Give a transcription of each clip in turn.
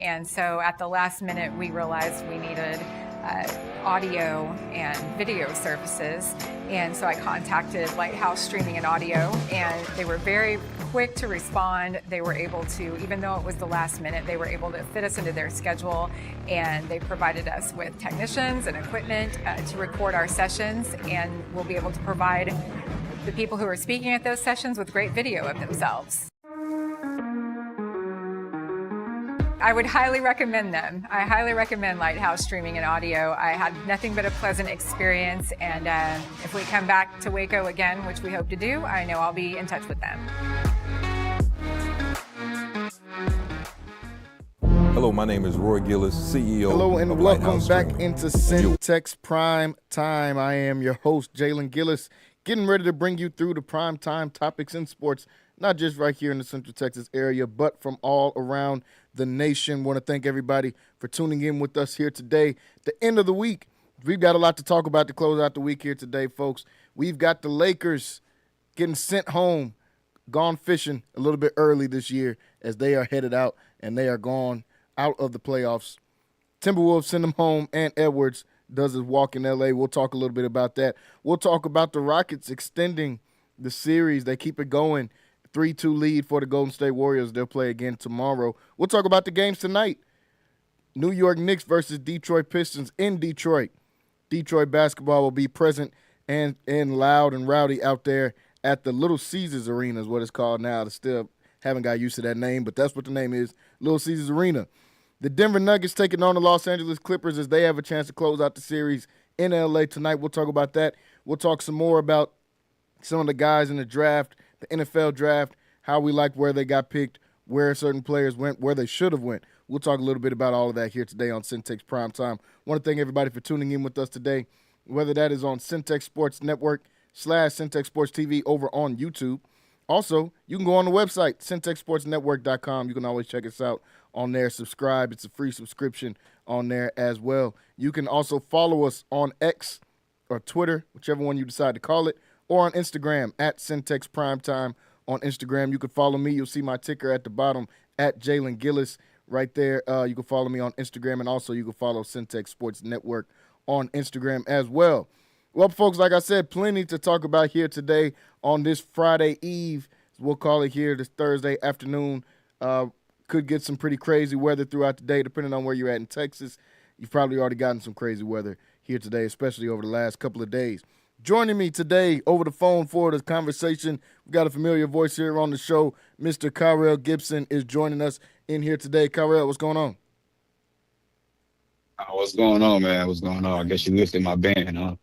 And so at the last minute, we realized we needed audio and video services. And so I contacted Lighthouse Streaming and Audio, and they were very quick to respond. They were able to, even though it was the last minute, they were able to fit us into their schedule, and they provided us with technicians and equipment to record our sessions, and we'll be able to provide the people who are speaking at those sessions with great video of themselves. I would highly recommend them. I highly recommend Lighthouse Streaming and Audio. I had nothing but a pleasant experience, and if we come back to Waco again, which we hope to do, I know I'll be in touch with them. Hello, my name is Roy Gillis, CEO. Hello and of welcome Lighthouse back Streaming. into Centex Prime Time. I am your host, Jalen Gillis, getting ready to bring you through the prime time topics in sports, not just right here in the Central Texas area, but from all around the nation. Want to thank everybody for tuning in with us here today. The end of the week, we've got a lot to talk about to close out the week here today, folks. We've got the Lakers getting sent home, gone fishing a little bit early this year as they are headed out and they are gone out of the playoffs. Timberwolves send them home, and Edwards does his walk in L.A. We'll talk a little bit about that. We'll talk about the Rockets extending the series. They keep it going. 3-2 lead for the Golden State Warriors. They'll play again tomorrow. We'll talk about the games tonight. New York Knicks versus Detroit Pistons in Detroit. Detroit basketball will be present and loud and rowdy out there at the Little Caesars Arena is what it's called now. They still haven't got used to that name, but that's what the name is, Little Caesars Arena. The Denver Nuggets taking on the Los Angeles Clippers as they have a chance to close out the series in L.A. tonight. We'll talk about that. We'll talk some more about some of the guys in the draft, the NFL draft, how we like where they got picked, where certain players went, where they should have went. We'll talk a little bit about all of that here today on Centex Prime Time. Want to thank everybody for tuning in with us today, whether that is on Centex Sports Network / Centex Sports TV over on YouTube. Also, you can go on the website, CentexSportsNetwork.com. You can always check us out on there. Subscribe. It's a free subscription on there as well. You can also follow us on X or Twitter, whichever one you decide to call it, or on Instagram at Centex Primetime on Instagram. You can follow me. You'll see my ticker at the bottom at Jalen Gillis right there. You can follow me on Instagram, and also you can follow Centex Sports Network on Instagram as well. Well, folks, like I said, plenty to talk about here today on this Friday Eve. We'll call it here this Thursday afternoon. Could get some pretty crazy weather throughout the day, depending on where you're at in Texas. You've probably already gotten some crazy weather here today, especially over the last couple of days. Joining me today over the phone for this conversation, we've got a familiar voice here on the show. Mr. Kyrell Gibson is joining us in here today. Kyrell, what's going on? What's going on, man? What's going on? I guess you lifted my band, huh?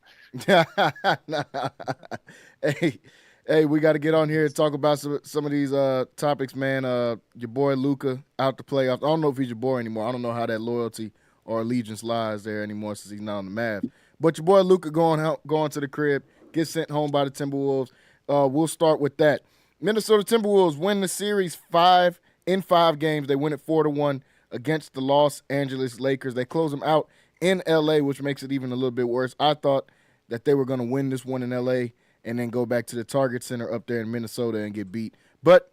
Hey, we got to get on here and talk about some of these topics, man. Your boy Luka out the playoffs. I don't know if he's your boy anymore. I don't know how that loyalty or allegiance lies there anymore since he's not on the Mavs. But your boy Luka going to the crib, gets sent home by the Timberwolves. We'll start with that. Minnesota Timberwolves win the series 5 in 5 games. They win it 4-1 against the Los Angeles Lakers. They close them out in L.A., which makes it even a little bit worse. I thought that they were going to win this one in L.A. and then go back to the Target Center up there in Minnesota and get beat. But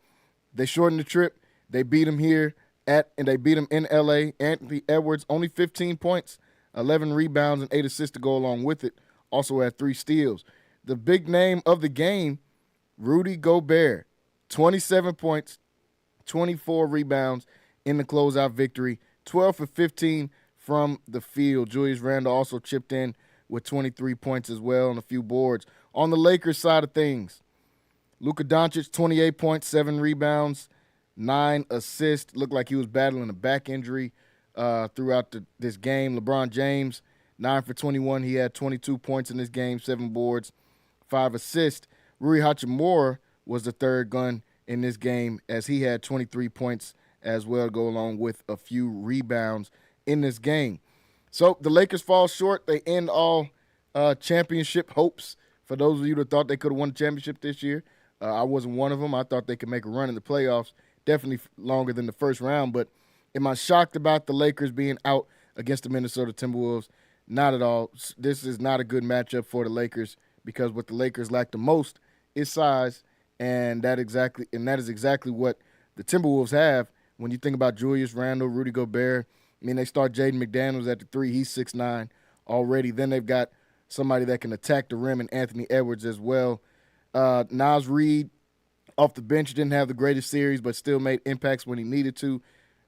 they shortened the trip. They beat them here and they beat them in L.A. Anthony Edwards, only 15 points, 11 rebounds, and 8 assists to go along with it. Also had 3 steals. The big name of the game, Rudy Gobert, 27 points, 24 rebounds in the closeout victory, 12 for 15 from the field. Julius Randle also chipped in with 23 points as well and a few boards. On the Lakers side of things, Luka Doncic, 28 points, 7 rebounds, 9 assists. Looked like he was battling a back injury throughout this game. LeBron James, 9 for 21. He had 22 points in this game, 7 boards, 5 assists. Rui Hachimura was the third gun in this game as he had 23 points as well, go along with a few rebounds in this game. So the Lakers fall short. They end all championship hopes. For those of you that thought they could have won the championship this year, I wasn't one of them. I thought they could make a run in the playoffs, definitely longer than the first round. But am I shocked about the Lakers being out against the Minnesota Timberwolves? Not at all. This is not a good matchup for the Lakers because what the Lakers lack the most is size, and that is exactly what the Timberwolves have When you think about Julius Randle, Rudy Gobert, I mean, they start Jaden McDaniels at the 3. He's 6'9" already. Then they've got somebody that can attack the rim and Anthony Edwards as well. Naz Reid off the bench didn't have the greatest series, but still made impacts when he needed to.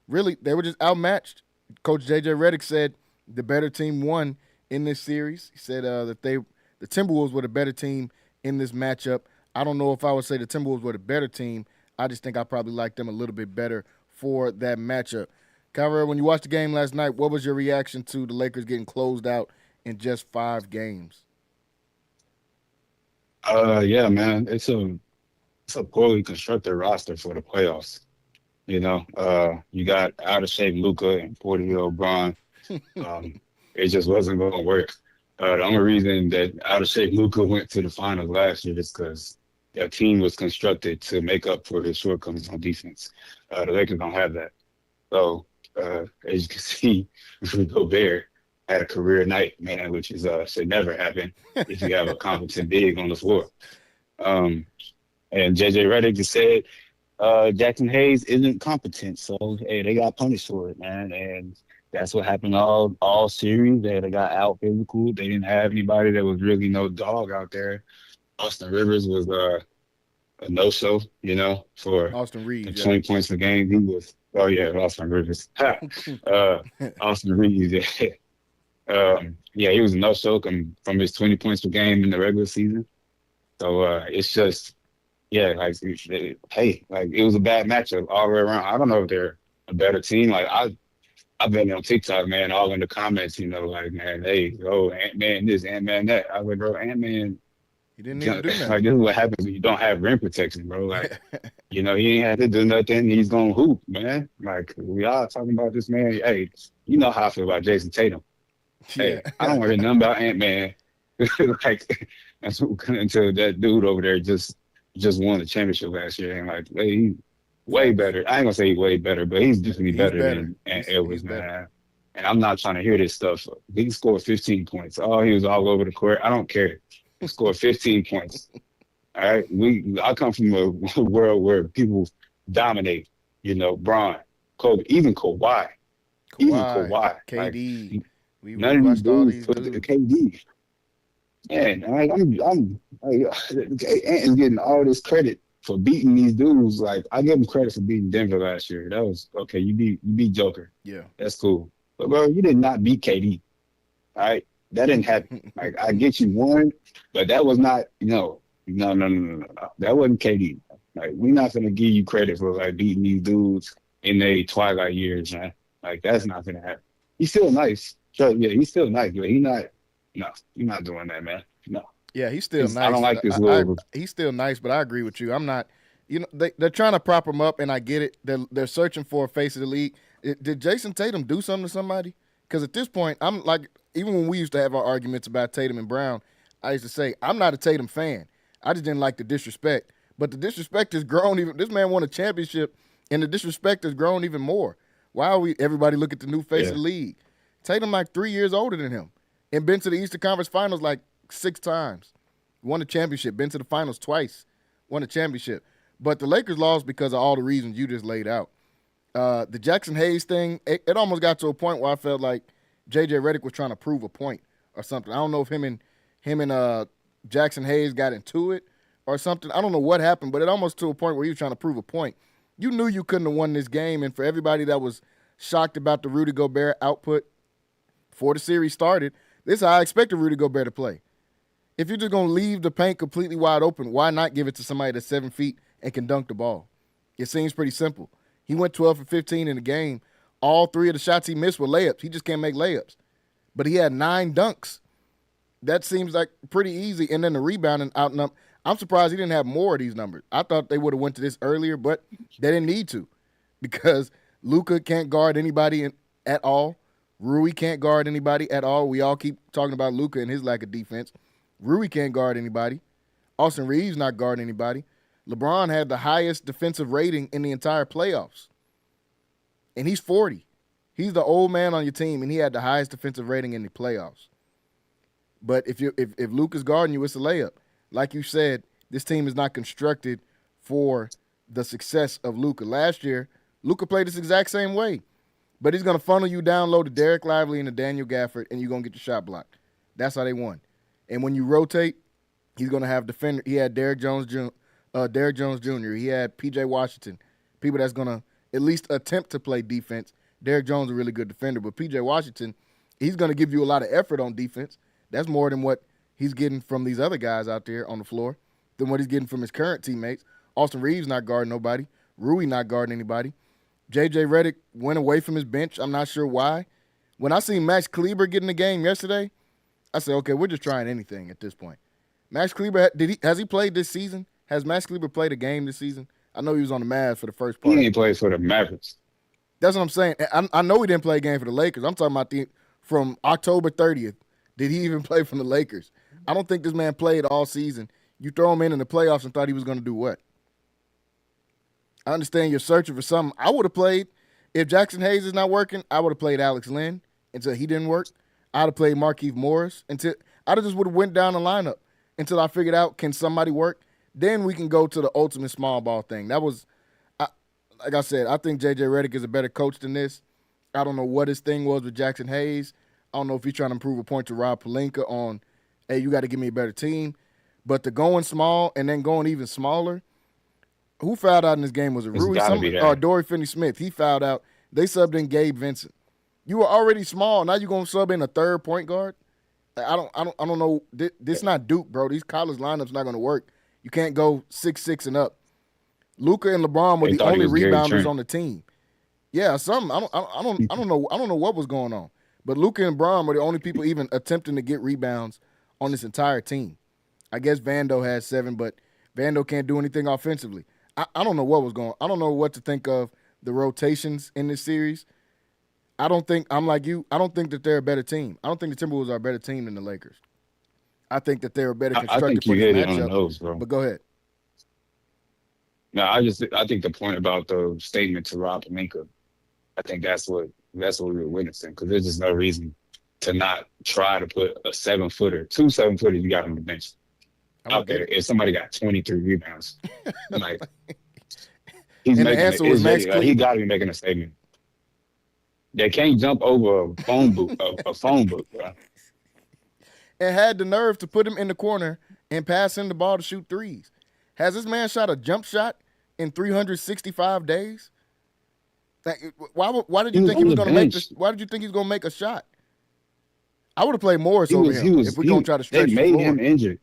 Really, they were just outmatched. Coach J.J. Redick said the better team won in this series. He said that the Timberwolves were the better team in this matchup. I don't know if I would say the Timberwolves were the better team. I just think I probably liked them a little bit better for that matchup. Kyra, when you watched the game last night, what was your reaction to the Lakers getting closed out in just 5 games? Yeah, man, it's a poorly constructed roster for the playoffs. You know, you got out of shape Luka and 40-year-old Bron. It just wasn't going to work. The only reason that out of shape Luka went to the finals last year is because their team was constructed to make up for his shortcomings on defense. The Lakers don't have that. So, as you can see, Rudy Gobert had a career night, man, which is should never happen if you have a competent big on the floor. And JJ Redick just said Jackson Hayes isn't competent, so hey, they got punished for it, man. And that's what happened all series. They got out physical. They didn't have anybody that was really no dog out there. Austin Rivers was a no-show, you know, for Austin Reeves, the 20 points a game. He was, Austin Rivers. Austin Reeves, yeah, he was a no-show from his 20 points per game in the regular season. So it's just, yeah, it was a bad matchup all the way around. I don't know if they're a better team. Like I've been on TikTok, man, all in the comments, you know, like, man, hey, Ant-Man this, Ant-Man that. I was like, bro, Ant-Man, he didn't need to do that. like, this is what happens when you don't have rim protection, bro. Like, you know, he ain't had to do nothing. He's going to hoop, man. Like, we all talking about this, man. Hey, you know how I feel about Jason Tatum. Hey, I don't want to hear nothing about Ant-Man. Like, until that dude over there just won the championship last year. And, like, hey, he's way better. I ain't going to say he's way better, but he's definitely better than Ant Edwards, man. And I'm not trying to hear this stuff. He scored 15 points. Oh, he was all over the court. I don't care. He scored 15 points. All right? I come from a world where people dominate, you know, Bron, Kobe, even Kawhi. Even Kawhi. KD. Like, we none of these dudes put the KD. Man, I'm Ant is getting all this credit for beating these dudes. Like, I give him credit for beating Denver last year. That was okay. You beat Joker. Yeah, that's cool. But bro, you did not beat KD. All right, that didn't happen. Like, I get you one, but that was not. No. That wasn't KD. Like, we're not gonna give you credit for like beating these dudes in their twilight years, man. Like, that's not gonna happen. He's still nice. So, yeah, he's still nice, but he's not. No, you're not doing that, man. No. Yeah, he's still nice. I don't like this little. He's still nice, but I agree with you. I'm not. You know, they're trying to prop him up, and I get it. They're searching for a face of the league. Did Jason Tatum do something to somebody? Because at this point, I'm like, even when we used to have our arguments about Tatum and Brown, I used to say I'm not a Tatum fan. I just didn't like the disrespect. But the disrespect has grown even. This man won a championship, and the disrespect has grown even more. Why are we? Everybody look at the new face of the league. Tatum like 3 years older than him, and been to the Eastern Conference Finals like 6 times. Won a championship, been to the finals twice, won a championship. But the Lakers lost because of all the reasons you just laid out. The Jackson Hayes thing, it almost got to a point where I felt like J.J. Redick was trying to prove a point or something. I don't know if him and Jackson Hayes got into it or something. I don't know what happened, but it almost to a point where he was trying to prove a point. You knew you couldn't have won this game, and for everybody that was shocked about the Rudy Gobert output before the series started, this is how I expected Rudy Gobert to play. If you're just going to leave the paint completely wide open, why not give it to somebody that's 7 feet and can dunk the ball? It seems pretty simple. He went 12 for 15 in the game. All 3 of the shots he missed were layups. He just can't make layups. But he had 9 dunks. That seems like pretty easy. And then the rebounding out and up. I'm surprised he didn't have more of these numbers. I thought they would have went to this earlier, but they didn't need to because Luka can't guard anybody at all. Rui can't guard anybody at all. We all keep talking about Luka and his lack of defense. Rui can't guard anybody. Austin Reeves not guarding anybody. LeBron had the highest defensive rating in the entire playoffs. And he's 40. He's the old man on your team, and he had the highest defensive rating in the playoffs. But if Luka's guarding you, it's a layup. Like you said, this team is not constructed for the success of Luka. Last year, Luka played this exact same way. But he's going to funnel you down low to Derek Lively and to Daniel Gafford, and you're going to get your shot blocked. That's how they won. And when you rotate, he's going to have defender. He had Derek Jones Jr. He had P.J. Washington, people that's going to at least attempt to play defense. Derek Jones is a really good defender, but P.J. Washington, he's going to give you a lot of effort on defense. That's more than what he's getting from these other guys out there on the floor, than what he's getting from his current teammates. Austin Reeves not guarding nobody. Rui not guarding anybody. J.J. Redick went away from his bench. I'm not sure why. When I seen Max Kleber get in the game yesterday, I said, okay, we're just trying anything at this point. Max Kleber, has he played this season? Has Max Kleber played a game this season? I know he was on the Mavs for the first part. He ain't played for the Mavericks. That's what I'm saying. I know he didn't play a game for the Lakers. I'm talking about from October 30th. Did he even play from the Lakers? I don't think this man played all season. You throw him in the playoffs and thought he was going to do what? I understand you're searching for something. I would have played, if Jackson Hayes is not working, I would have played Alex Len until he didn't work. I would have played Markieff Morris until I just would have went down the lineup until I figured out, can somebody work? Then we can go to the ultimate small ball thing. That was, like I said, I think J.J. Redick is a better coach than this. I don't know what his thing was with Jackson Hayes. I don't know if he's trying to prove a point to Rob Pelinka on, hey, you got to give me a better team. But the going small and then going even smaller, who fouled out in this game? Was it Rui or Dory Finney-Smith? He fouled out. They subbed in Gabe Vincent. You were already small. Now you're gonna sub in a third point guard. I don't know. This not Duke, bro. These college lineups not gonna work. You can't go 6'6" and up. Luka and LeBron were the only rebounders on the team. Yeah, something. I don't know what was going on. But Luka and LeBron were the only people even attempting to get rebounds on this entire team. I guess Vando had 7, but Vando can't do anything offensively. I don't know what was going on. I don't know what to think of the rotations in this series. I'm like you. I don't think that they're a better team. I don't think the Timberwolves are a better team than the Lakers. I think that they're a better constructed I think you hit it on the matchup. nose, bro. But go ahead. No, I think the point about the statement to Rob Pelinka, I think that's what we were witnessing, because there's just no reason to not try to put a 7-footer, 2 7-footers you got on the bench out there. If somebody got 23 rebounds, like he's making he got to be making a statement. They can't jump over a phone book, bro. And had the nerve to put him in the corner and pass him the ball to shoot threes. Has this man shot a jump shot in 365 days? Why did you think he was going to make this? Why did you think he was going to make a shot? I would have played Morris over him if we're going to try to stretch the floor. They made him injured.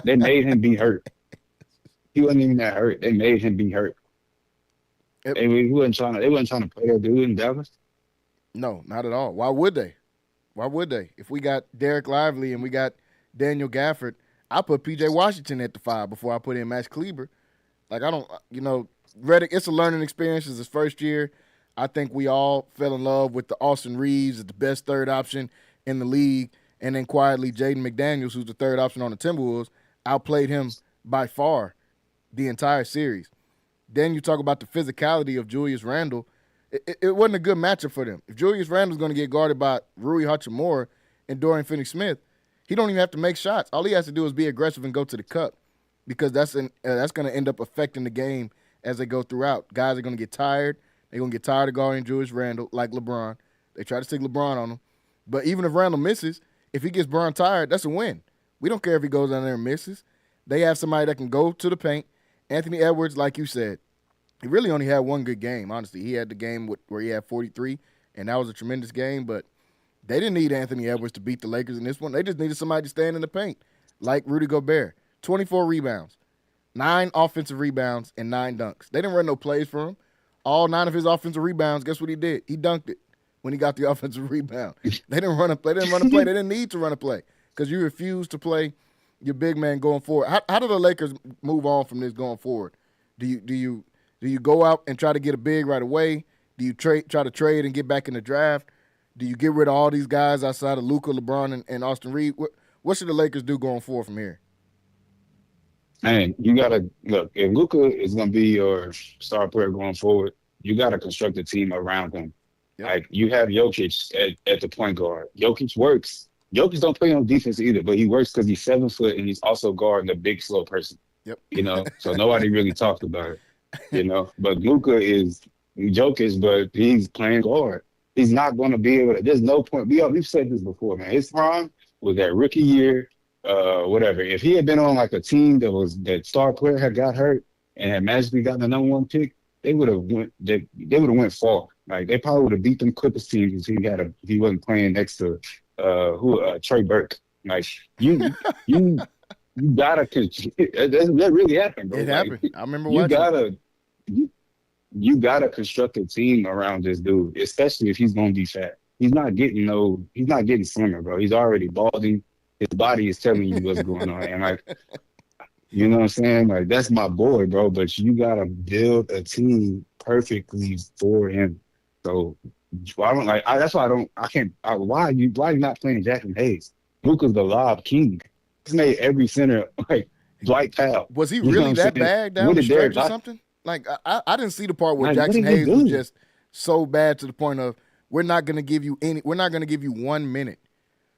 They made him be hurt. He wasn't even that hurt. They made him be hurt. They wasn't trying to play that dude in Dallas. No, not at all. Why would they? Why would they? If we got Derek Lively and we got Daniel Gafford, I put P.J. Washington at the 5 before I put in Max Kleber. Like, I don't, Redick, it's a learning experience. It's his first year. I think we all fell in love with the Austin Reeves as the best third option in the league. And then quietly, Jaden McDaniels, who's the third option on the Timberwolves, outplayed him by far the entire series. Then you talk about the physicality of Julius Randle. It wasn't a good matchup for them. If Julius Randle's going to get guarded by Rui Hachimura and Dorian Finney-Smith, he don't even have to make shots. All he has to do is be aggressive and go to the cup, because that's going to end up affecting the game as they go throughout. Guys are going to get tired. They're going to get tired of guarding Julius Randle like LeBron. They try to stick LeBron on him. But even if Randle misses, if he gets Bron tired, that's a win. We don't care if he goes down there and misses. They have somebody that can go to the paint. Anthony Edwards, like you said, he really only had one good game, honestly. He had the game where he had 43, and that was a tremendous game. But they didn't need Anthony Edwards to beat the Lakers in this one. They just needed somebody to stand in the paint, like Rudy Gobert. 24 rebounds, 9 offensive rebounds, and 9 dunks. They didn't run no plays for him. All 9 of his offensive rebounds, guess what he did? He dunked it when he got the offensive rebound. They didn't run a play. They didn't need to run a play because you refused to play your big man going forward. How do the Lakers move on from this going forward? Do you go out and try to get a big right away? Do you try to trade and get back in the draft? Do you get rid of all these guys outside of Luka, LeBron, and Austin Reeves? What should the Lakers do going forward from here? Man, you got to look. If Luka is going to be your star player going forward, you got to construct a team around him. Yep. Like, you have Jokic at the point guard. Jokic works. Jokic don't play on defense either, but he works because he's 7 foot and he's also guarding a big, slow person. Yep. So nobody really talked about it. you know. But Luka is Jokic, but he's playing guard. He's not going to be able to. There's no point. We've said this before, man. His prime was that rookie year, whatever. If he had been on like a team that star player had got hurt and had magically gotten the number 1 pick, they would have went. They would have went far. Like they probably would have beat them Clippers teams if he wasn't playing next to Trey Burke. Like you gotta that really happened, bro. It Like, happened. I remember watching. You gotta construct a team around this dude, especially if he's gonna be fat. He's not getting slimmer, bro. He's already balding. His body is telling you what's going on. And like, you know what I'm saying? Like, that's my boy, bro. But you gotta build a team perfectly for him. So I don't like. That's why I can't. Why are you not playing Jackson Hayes? Luka's the lob king. He's made every center like Dwight Powell. Was he You know really what I'm that saying? bad down What the did Derek stretch or White- something? Like I didn't see the part where Like, what Jackson did he Hayes was do? just so bad to the point of we're not going to give you 1 minute.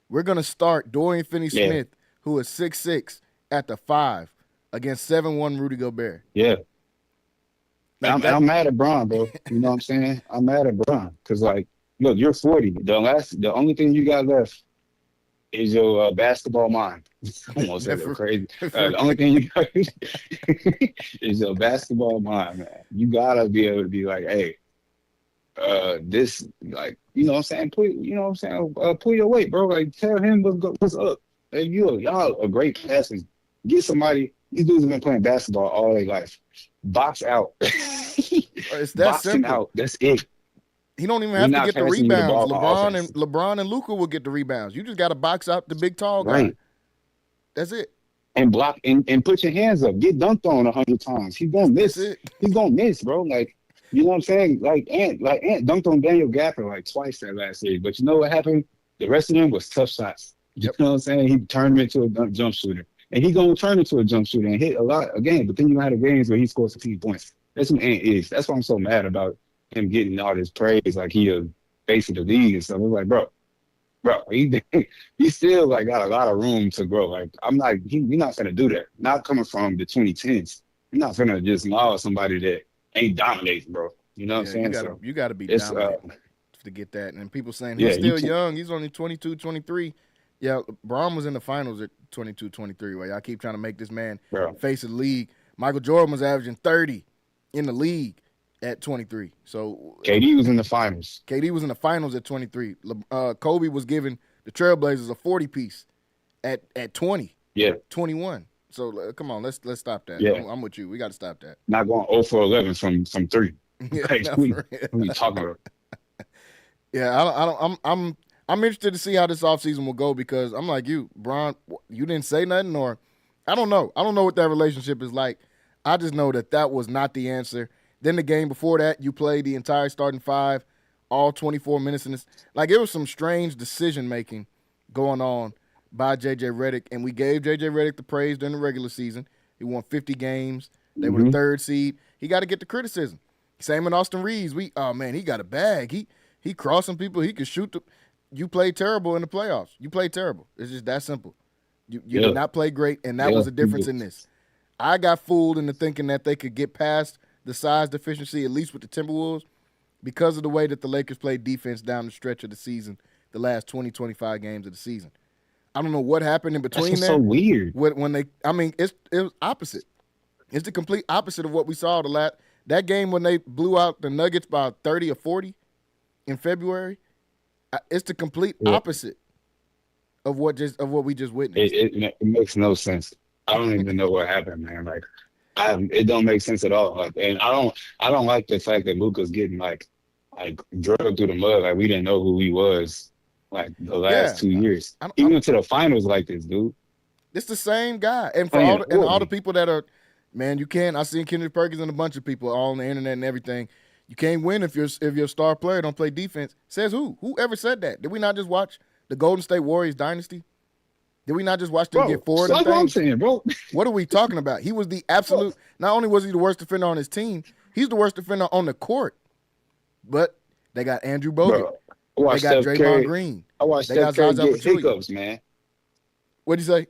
We're going to start Dorian Finney-Smith, who is 6'6", at the 5 against 7'1" Rudy Gobert. Yeah. Like I'm mad at Bron, bro. You know what I'm saying? I'm mad at Bron because, like, look, you're 40. The only thing you got left is your basketball mind. Almost said it crazy. The only thing you got is your basketball mind, man. You gotta be able to be like, hey, this, like, you know what I'm saying? Pull your weight, bro. Like, tell him what's up. Hey, y'all are great passers. Get somebody. These dudes have been playing basketball all their life. Box out. It's that Box him simple. out. That's it. He don't even We're have to not get the passing you the rebounds. ball for offense. LeBron and Luka will get the rebounds. You just got to box out the big tall guy. Right. That's it. And block and put your hands up. Get dunked on 100 times. He's gonna miss. That's it. He's gonna miss, bro. Like, you know what I'm saying? Like Ant dunked on Daniel Gaffer like twice that last series. But you know what happened? The rest of them was tough shots. You know what I'm saying? He turned him into a jump shooter. And he's gonna turn into a jump shooter and hit a lot again. But then you have the games where he scores 15 points. That's who Ant is. That's why I'm so mad about him getting all this praise, like he a face of the league and stuff. I'm like, bro, he still like got a lot of room to grow. Like, I'm like, you're not gonna do that. Not coming from the 2010s. You're not gonna just maul somebody that ain't dominating, bro. You know what I'm saying? You gotta be dominant to get that. And people saying he's still young. He's only 22, 23. Yeah, Braun was in the finals at 22, 23. Right? I keep trying to make this man face of the league. Michael Jordan was averaging 30 in the league at 23. So KD was in the finals. KD was in the finals at 23. Kobe was giving the Trailblazers a 40-piece at 20. Yeah. 21. So come on, let's stop that. Yeah. I'm with you. We got to stop that. Not going 0 for 11 from 3. Yeah, like, no, what are you talking about? Yeah, I'm interested to see how this offseason will go because I'm like you, Bron, you didn't say nothing or I don't know. I don't know what that relationship is like. I just know that was not the answer. Then the game before that, you played the entire starting 5, all 24 minutes in this. Like, it was some strange decision-making going on by J.J. Redick, and we gave J.J. Redick the praise during the regular season. He won 50 games. They were the 3rd seed. He got to get the criticism. Same with Austin Reeves. He got a bag. He crossing people. He could shoot. You played terrible in the playoffs. You played terrible. It's just that simple. You did not play great, and that was the difference in this. I got fooled into thinking that they could get past the size deficiency, at least with the Timberwolves, because of the way that the Lakers played defense down the stretch of the season, the last 20, 25 games of the season. I don't know what happened in between there. That's so weird. It was opposite. It's the complete opposite of what we saw that game when they blew out the Nuggets by 30 or 40 in February. It's the complete opposite of what we just witnessed. It makes no sense. I don't even know what happened, man. Like, it don't make sense at all. Like, and I don't like the fact that Luka's getting like drugged through the mud. Like, we didn't know who he was like the last 2 years. Even to the finals like this, dude. It's the same guy. And for all the people that are, man, you can't. I seen Kendrick Perkins and a bunch of people all on the internet and everything. You can't win if your star player don't play defense. Says who? Whoever said that? Did we not just watch the Golden State Warriors dynasty? Did we not just watch them get forward? That's what I'm saying, bro. What are we talking about? He was the absolute. Not only was he the worst defender on his team, he's the worst defender on the court. But they got Andrew Bogut. They got Draymond Green. I watched Steph Curry get hiccups, man. What'd you say?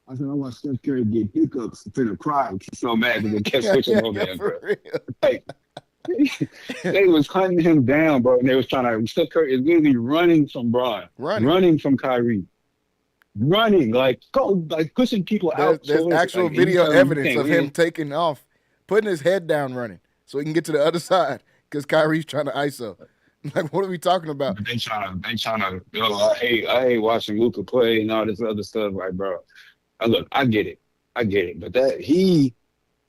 I said, I watched Steph Curry get hiccups finna cry. He's so mad because they kept Yeah, switching yeah, over yeah, him, for bro. real. Like, they was hunting him down, bro, and they was trying to. Steph Curry is literally running from Bron, Running. running from Kyrie, running like go like pushing people There's out. there's So it's actual like, and you video tell him you evidence can't of him win. taking off, putting his head down, running, so he can get to the other side because Kyrie's trying to ISO. Like, what are we talking about? But they trying to. I hate watching Luka play and all this other stuff. Like, bro, look, I get it, but that he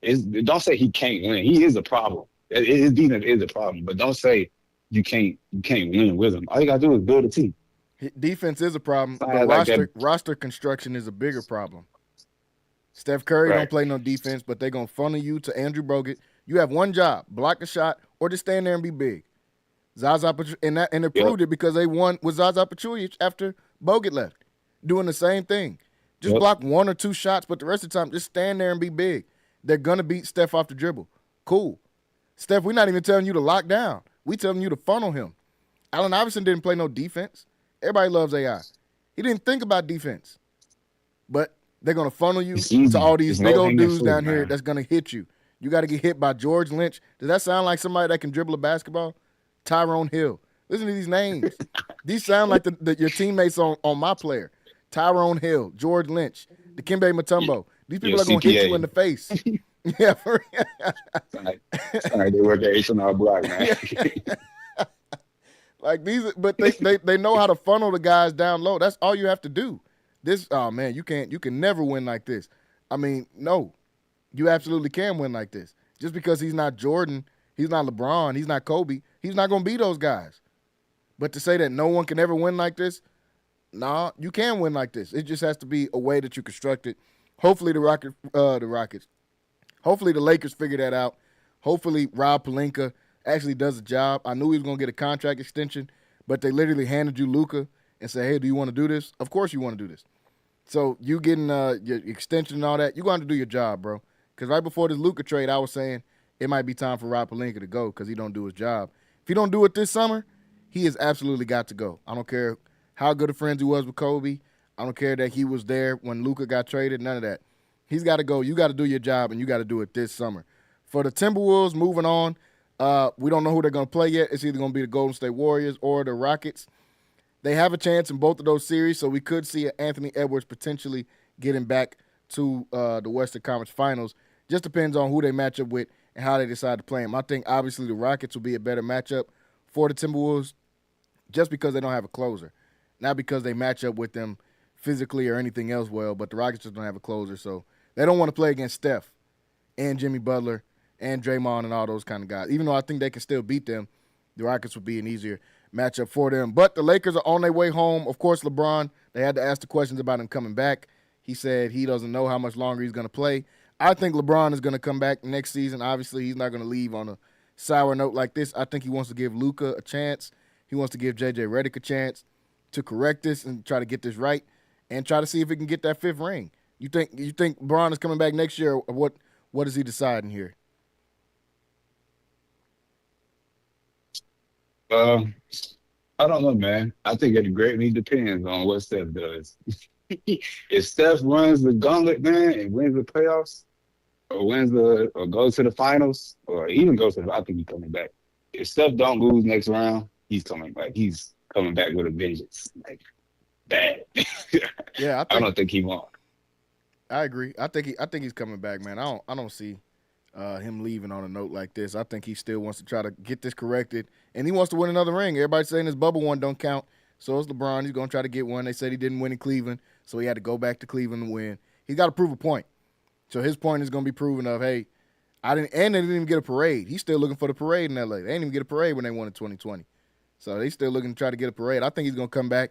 is. Don't say he can't win. He is a problem. His defense is a problem, but don't say you can't win with him. All you gotta do is build a team. Defense is a problem. The Like that. roster construction is a bigger problem. Steph Curry don't Right. play no defense, but they're gonna funnel you to Andrew Bogut. You have one job: block a shot or just stand there and be big. And it Yep. proved it because they won with Zaza Pachulia after Bogut left, doing the same thing. Just Yep. block one or two shots, but the rest of the time, just stand there and be big. They're gonna beat Steph off the dribble. Cool. Steph, we're not even telling you to lock down. We telling you to funnel him. Allen Iverson didn't play no defense. Everybody loves AI. He didn't think about defense. But they're going to funnel you It's easy. to all these It's big low old hanging dudes fruit, down here man. that's going to hit you. You got to get hit by George Lynch. Does that sound like somebody that can dribble a basketball? Tyrone Hill. Listen to these names. These sound like your teammates on my player. Tyrone Hill, George Lynch, Dikembe Mutombo. These people Yeah, are going to hit you CPA. in the face. Yeah, for real. All right, they work at H&R Block, man. Like but they know how to funnel the guys down low. That's all you have to do. Oh man, you can never win like this. I mean, no, you absolutely can win like this. Just because he's not Jordan, he's not LeBron, he's not Kobe, he's not gonna be those guys. But to say that no one can ever win like this, nah, you can win like this. It just has to be a way that you construct it. Hopefully the Rockets. Hopefully the Lakers figure that out. Hopefully Rob Pelinka actually does a job. I knew he was going to get a contract extension, but they literally handed you Luka and said, hey, do you want to do this? Of course you want to do this. So you getting your extension and all that, you're going to do your job, bro. Because right before this Luka trade, I was saying it might be time for Rob Pelinka to go because he don't do his job. If he don't do it this summer, he has absolutely got to go. I don't care how good of friends he was with Kobe. I don't care that he was there when Luka got traded, none of that. He's got to go. You got to do your job, and you got to do it this summer. For the Timberwolves, moving on, we don't know who they're going to play yet. It's either going to be the Golden State Warriors or the Rockets. They have a chance in both of those series, so we could see Anthony Edwards potentially getting back to the Western Conference Finals. Just depends on who they match up with and how they decide to play him. I think, obviously, the Rockets will be a better matchup for the Timberwolves just because they don't have a closer. Not because they match up with them physically or anything else well, but the Rockets just don't have a closer, so they don't want to play against Steph and Jimmy Butler and Draymond and all those kind of guys. Even though I think they can still beat them, the Rockets would be an easier matchup for them. But the Lakers are on their way home. Of course, LeBron, they had to ask the questions about him coming back. He said he doesn't know how much longer he's going to play. I think LeBron is going to come back next season. Obviously, he's not going to leave on a sour note like this. I think he wants to give Luka a chance. He wants to give J.J. Redick a chance to correct this and try to get this right and try to see if he can get that fifth ring. You think Bron is coming back next year, or what is he deciding here? Um, I don't know, man. I think it greatly depends on what Steph does. If Steph runs the gauntlet, man, and wins the playoffs, or goes to the finals, or even goes to I think he's coming back. If Steph don't lose next round, he's coming back. He's coming back with a vengeance, like bad. Yeah, I don't think he won't. I agree. I think he's coming back, man. I don't see him leaving on a note like this. I think he still wants to try to get this corrected, and he wants to win another ring. Everybody's saying his bubble one don't count, so it's LeBron. He's going to try to get one. They said he didn't win in Cleveland, so he had to go back to Cleveland to win. He's got to prove a point. So his point is going to be proven of, hey, they didn't even get a parade. He's still looking for the parade in LA. They didn't even get a parade when they won in 2020. So they still looking to try to get a parade. I think he's going to come back.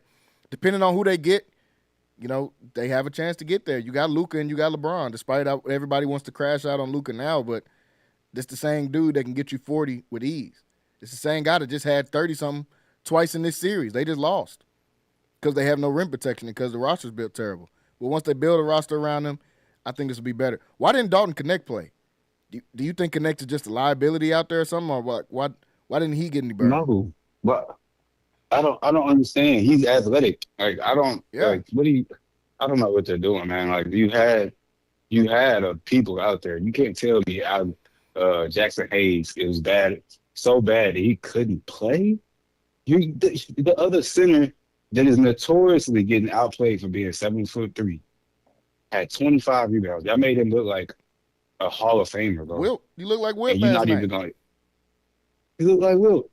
Depending on who they get, they have a chance to get there. You got Luka and you got LeBron, despite how everybody wants to crash out on Luka now, but this the same dude that can get you 40 with ease. It's the same guy that just had 30-something twice in this series. They just lost because they have no rim protection and because the roster's built terrible. But once they build a roster around them, I think this will be better. Why didn't Dalton Connect play? Do you think Connect is just a liability out there or something, or what? Why didn't he get any burn? No, but I don't understand. He's athletic. Like I don't. Yeah. Like what do you? I don't know what they're doing, man. Like you had people out there. You can't tell me Jackson Hayes is bad, so bad that he couldn't play. The other center that is notoriously getting outplayed for being 7'3" had 25 rebounds. That made him look like a Hall of Famer, bro. Wilt, you look like Wilt And you're last not night. even going. He looked like Wilt.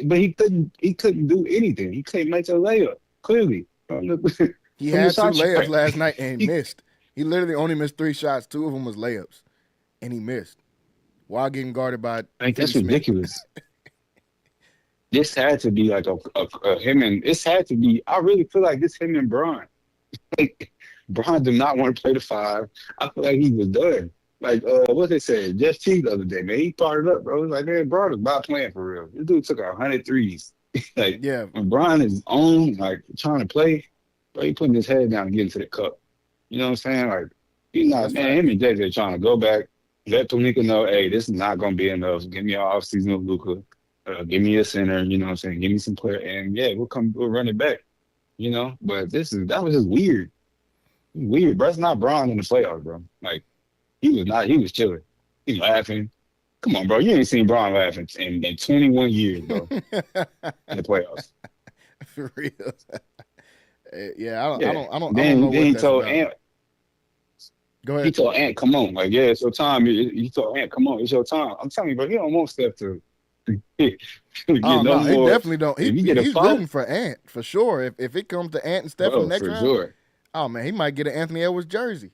But he couldn't. He couldn't do anything. He couldn't make a layup. Clearly, He from the had two shot layups chart. last night and missed. He literally only missed 3 shots. 2 of them was layups, and he missed while getting guarded by Like that's Finney-Smith. ridiculous. This had to be like a him and this had to be. I really feel like this him and Bron. Like Bron did not want to play the 5. I feel like he was done. Like what they said, Jeff T the other day, man. He fired up, bro. He's like, man, Bron is not playing for real. This dude took 100 threes. Like Yeah, when Bron is on, like trying to play, bro, he putting his head down and getting to the cup. You know what I'm saying? Like he's not, That's man. right. Him and JJ are trying to go back. Let Palinka know, hey, this is not gonna be enough. Give me an off season of Luka. Give me a center. You know what I'm saying? Give me some player, and yeah, we'll run it back. You know, but that was just weird. Weird, bro. It's not Bron in the playoffs, bro. Like he was not. He was chilling. He laughing. Come on, bro. You ain't seen Bron laughing in 21 years, bro. In the playoffs. for real. Yeah, I Yeah. don't know Then what he that's told about. Ant. Go He ahead. told Ant, "Come on, like yeah, it's your time." He told Ant, "Come on, it's your time." I'm telling you, bro. He don't want Steph to get Oh no no, he more. definitely don't. If you get a He's foul, rooting for Ant for sure. If it comes to Ant and Steph in the bro, next for round, sure. oh man, he might get an Anthony Edwards jersey.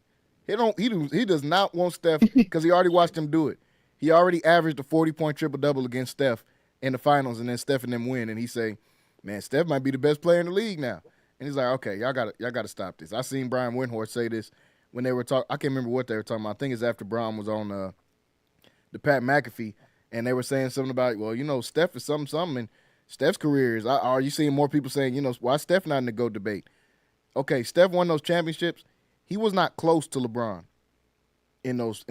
He does not want Steph because he already watched him do it. He already averaged a 40-point triple-double against Steph in the finals, and then Steph and them win, and he say, "Man, Steph might be the best player in the league now." And he's like, "Okay, y'all gotta stop this." I seen Brian Windhorst say this when they were talking. I can't remember what they were talking about. I think it's after Brian was on the Pat McAfee, and they were saying something about, well, Steph is something, and Steph's career is. Are you seeing more people saying, why Steph not in the GOAT debate? Okay, Steph won those championships. He was not close to LeBron in those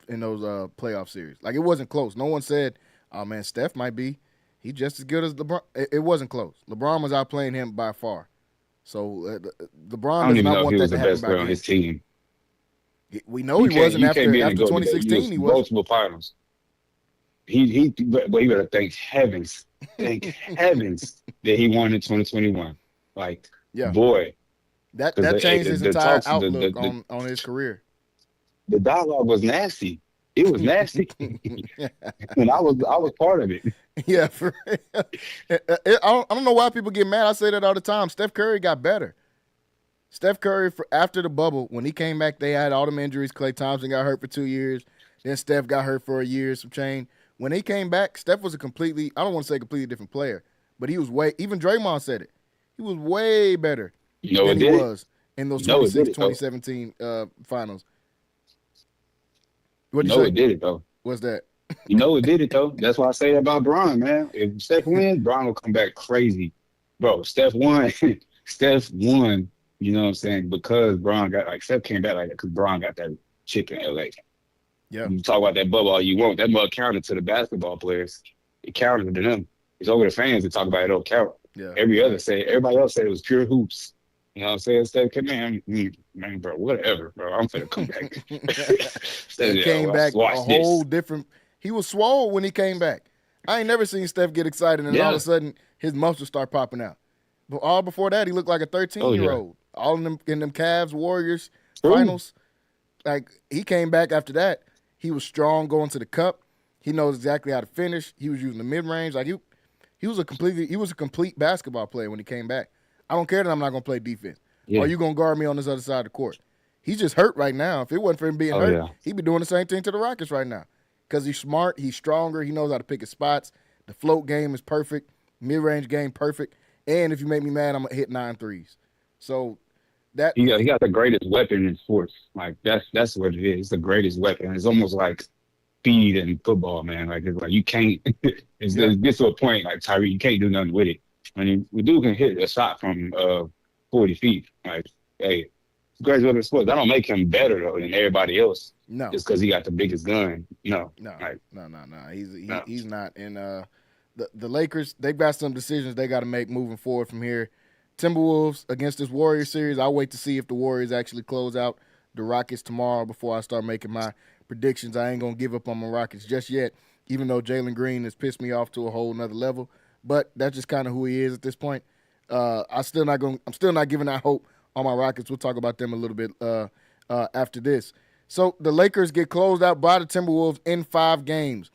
playoff series. Like it wasn't close. No one said, "Oh man, Steph might be. He's just as good as LeBron." It wasn't close. LeBron was outplaying him by far. So I LeBron don't does even not know if want he that was to the happen best by player on game. his team. We know he wasn't You can't after be in the GOAT debate. He 2016. was He was. multiple finals. But he better thank heavens that he won in 2021. Like, Yeah, boy, that because changed his the entire talks, outlook on his career. the dialogue was nasty. It was nasty, and I was part of it. Yeah, I don't know why people get mad. I say that all the time. Steph Curry got better. Steph Curry, after the bubble, when he came back, they had all them injuries. Klay Thompson got hurt for 2 years. Then Steph got hurt for a year, some change. When he came back, Steph was I don't want to say completely different player, but he was even Draymond said it. He was way better You know than it he did it. was in those You know it did 2017 finals. You What'd you know say? it did it though. What's that? You know it did it though. That's why I say about Bron, man. If Steph wins, Bron will come back crazy, bro. Steph won. Steph won. You know what I'm saying? Because Bron got Steph came back like that because Bron got that chip in LA. Yeah. You talk about that bubble all you want. That mug counted to the basketball players. It counted to them. It's over the fans that talk about it. Don't count. Yeah. Everybody else said it was pure hoops. You know what I'm saying? Steph came man, bro, whatever, bro. I'm finna come back. He came back a whole different. He was swole when he came back. I ain't never seen Steph get excited and all of a sudden his muscles start popping out. But all before that, he looked like a 13-year-old. All in them Cavs, Warriors, finals. Like he came back after that. He was strong going to the cup. He knows exactly how to finish. He was using the mid range. Like he was a complete basketball player when he came back. I don't care that I'm not gonna play defense. Yeah. Are you gonna guard me on this other side of the court? He's just hurt right now. If it wasn't for him being hurt, he'd be doing the same thing to the Rockets right now. Because he's smart, he's stronger, he knows how to pick his spots. The float game is perfect, mid-range game perfect, and if you make me mad, I'm gonna hit 9 threes. So that he got the greatest weapon in sports. Like that's what it is. It's the greatest weapon. It's almost like speed in football, man. Like it's like you can't. It gets to a point like Tyree, you can't do nothing with it. When the dude can hit a shot from 40 feet, like hey, great weapon in sports. That don't make him better though than everybody else. No, just because he got the biggest gun. No. He's not. And the Lakers, they've got some decisions they got to make moving forward from here. Timberwolves against this Warriors series. I'll wait to see if the Warriors actually close out the Rockets tomorrow before I start making my predictions. I ain't going to give up on my Rockets just yet, even though Jalen Green has pissed me off to a whole nother level. But that's just kind of who he is at this point. I'm still not giving out hope on my Rockets. We'll talk about them a little bit after this. So the Lakers get closed out by the Timberwolves in 5 games.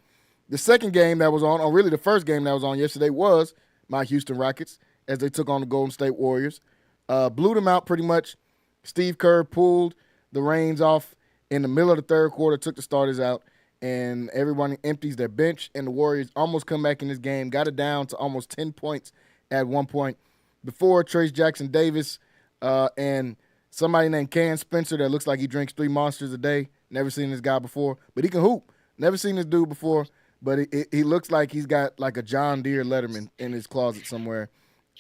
The second game that was on, or really the first game that was on yesterday, was my Houston Rockets as they took on the Golden State Warriors. Blew them out pretty much. Steve Kerr pulled the reins off in the middle of the third quarter, took the starters out, and everyone empties their bench, and the Warriors almost come back in this game, got it down to almost 10 points at one point before Trace Jackson Davis and somebody named Can Spencer that looks like he drinks 3 Monsters a day. Never seen this guy before, but he can hoop. Never seen this dude before, but he looks like he's got like a John Deere Letterman in his closet somewhere.